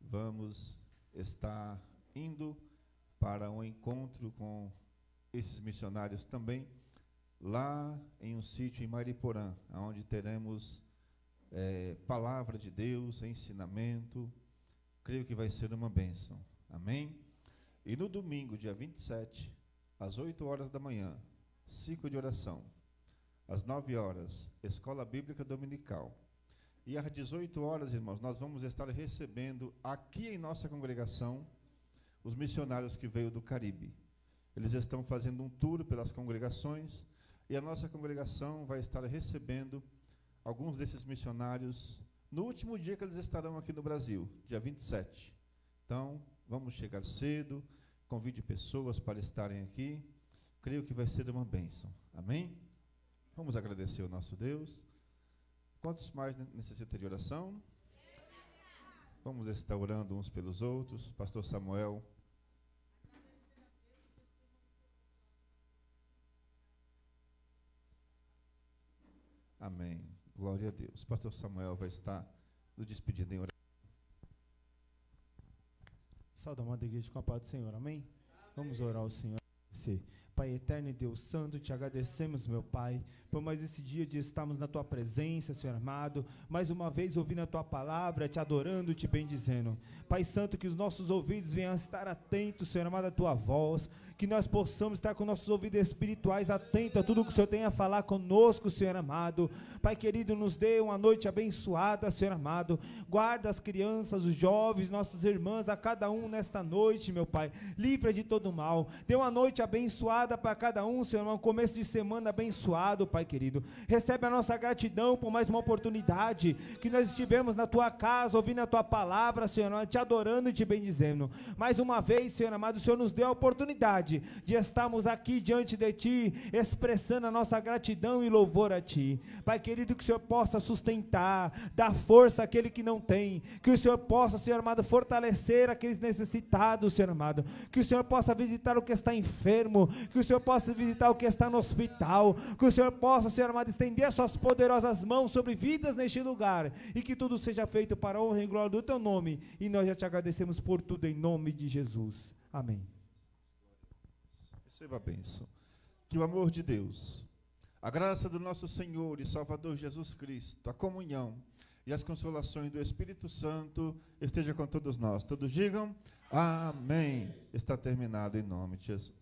vamos estar indo para um encontro com esses missionários também, lá em um sítio em Mariporã, onde teremos palavra de Deus, ensinamento. Creio que vai ser uma bênção. Amém? E no domingo, dia 27, às 8 horas da manhã, ciclo de oração. Às 9 horas, escola bíblica dominical. E às 18 horas, irmãos, nós vamos estar recebendo aqui em nossa congregação os missionários que veio do Caribe. Eles estão fazendo um tour pelas congregações e a nossa congregação vai estar recebendo alguns desses missionários no último dia que eles estarão aqui no Brasil, dia 27. Então, vamos chegar cedo, convide pessoas para estarem aqui. Creio que vai ser uma bênção. Amém? Vamos agradecer ao nosso Deus. Quantos mais necessitam de oração? Vamos estar orando uns pelos outros. Pastor Samuel. Amém. Glória a Deus. Pastor Samuel vai estar nos despedindo em oração. Saúde, amada igreja, com a paz do Senhor. Amém? Vamos orar ao Senhor. Pai eterno e Deus santo, te agradecemos, meu Pai, por mais esse dia de estarmos na Tua presença, Senhor amado, mais uma vez ouvindo a Tua palavra, te adorando, te bendizendo. Pai santo, que os nossos ouvidos venham a estar atentos, Senhor amado, à Tua voz, que nós possamos estar com nossos ouvidos espirituais atentos a tudo que o Senhor tem a falar conosco, Senhor amado. Pai querido, nos dê uma noite abençoada, Senhor amado. Guarda as crianças, os jovens, nossas irmãs, a cada um nesta noite, meu Pai. Livra de todo mal. Dê uma noite abençoada para cada um, Senhor, um começo de semana abençoado, Pai querido. Recebe a nossa gratidão por mais uma oportunidade que nós estivemos na Tua casa, ouvindo a Tua palavra, Senhor, te adorando e te bendizendo. Mais uma vez, Senhor amado, o Senhor nos deu a oportunidade de estarmos aqui diante de Ti, expressando a nossa gratidão e louvor a Ti. Pai querido, que o Senhor possa sustentar, dar força àquele que não tem, que o Senhor possa, Senhor amado, fortalecer aqueles necessitados, Senhor amado, que o Senhor possa visitar o que está enfermo, que o Senhor possa visitar o que está no hospital, que o Senhor possa, Senhor amado, estender as suas poderosas mãos sobre vidas neste lugar, e que tudo seja feito para a honra e glória do Teu nome, e nós já te agradecemos por tudo em nome de Jesus. Amém. Receba a bênção. Que o amor de Deus, a graça do nosso Senhor e Salvador Jesus Cristo, a comunhão e as consolações do Espírito Santo esteja com todos nós. Todos digam amém. Está terminado em nome de Jesus.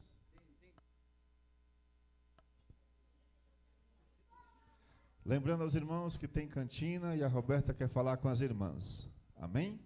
Lembrando aos irmãos que tem cantina e a Roberta quer falar com as irmãs. Amém?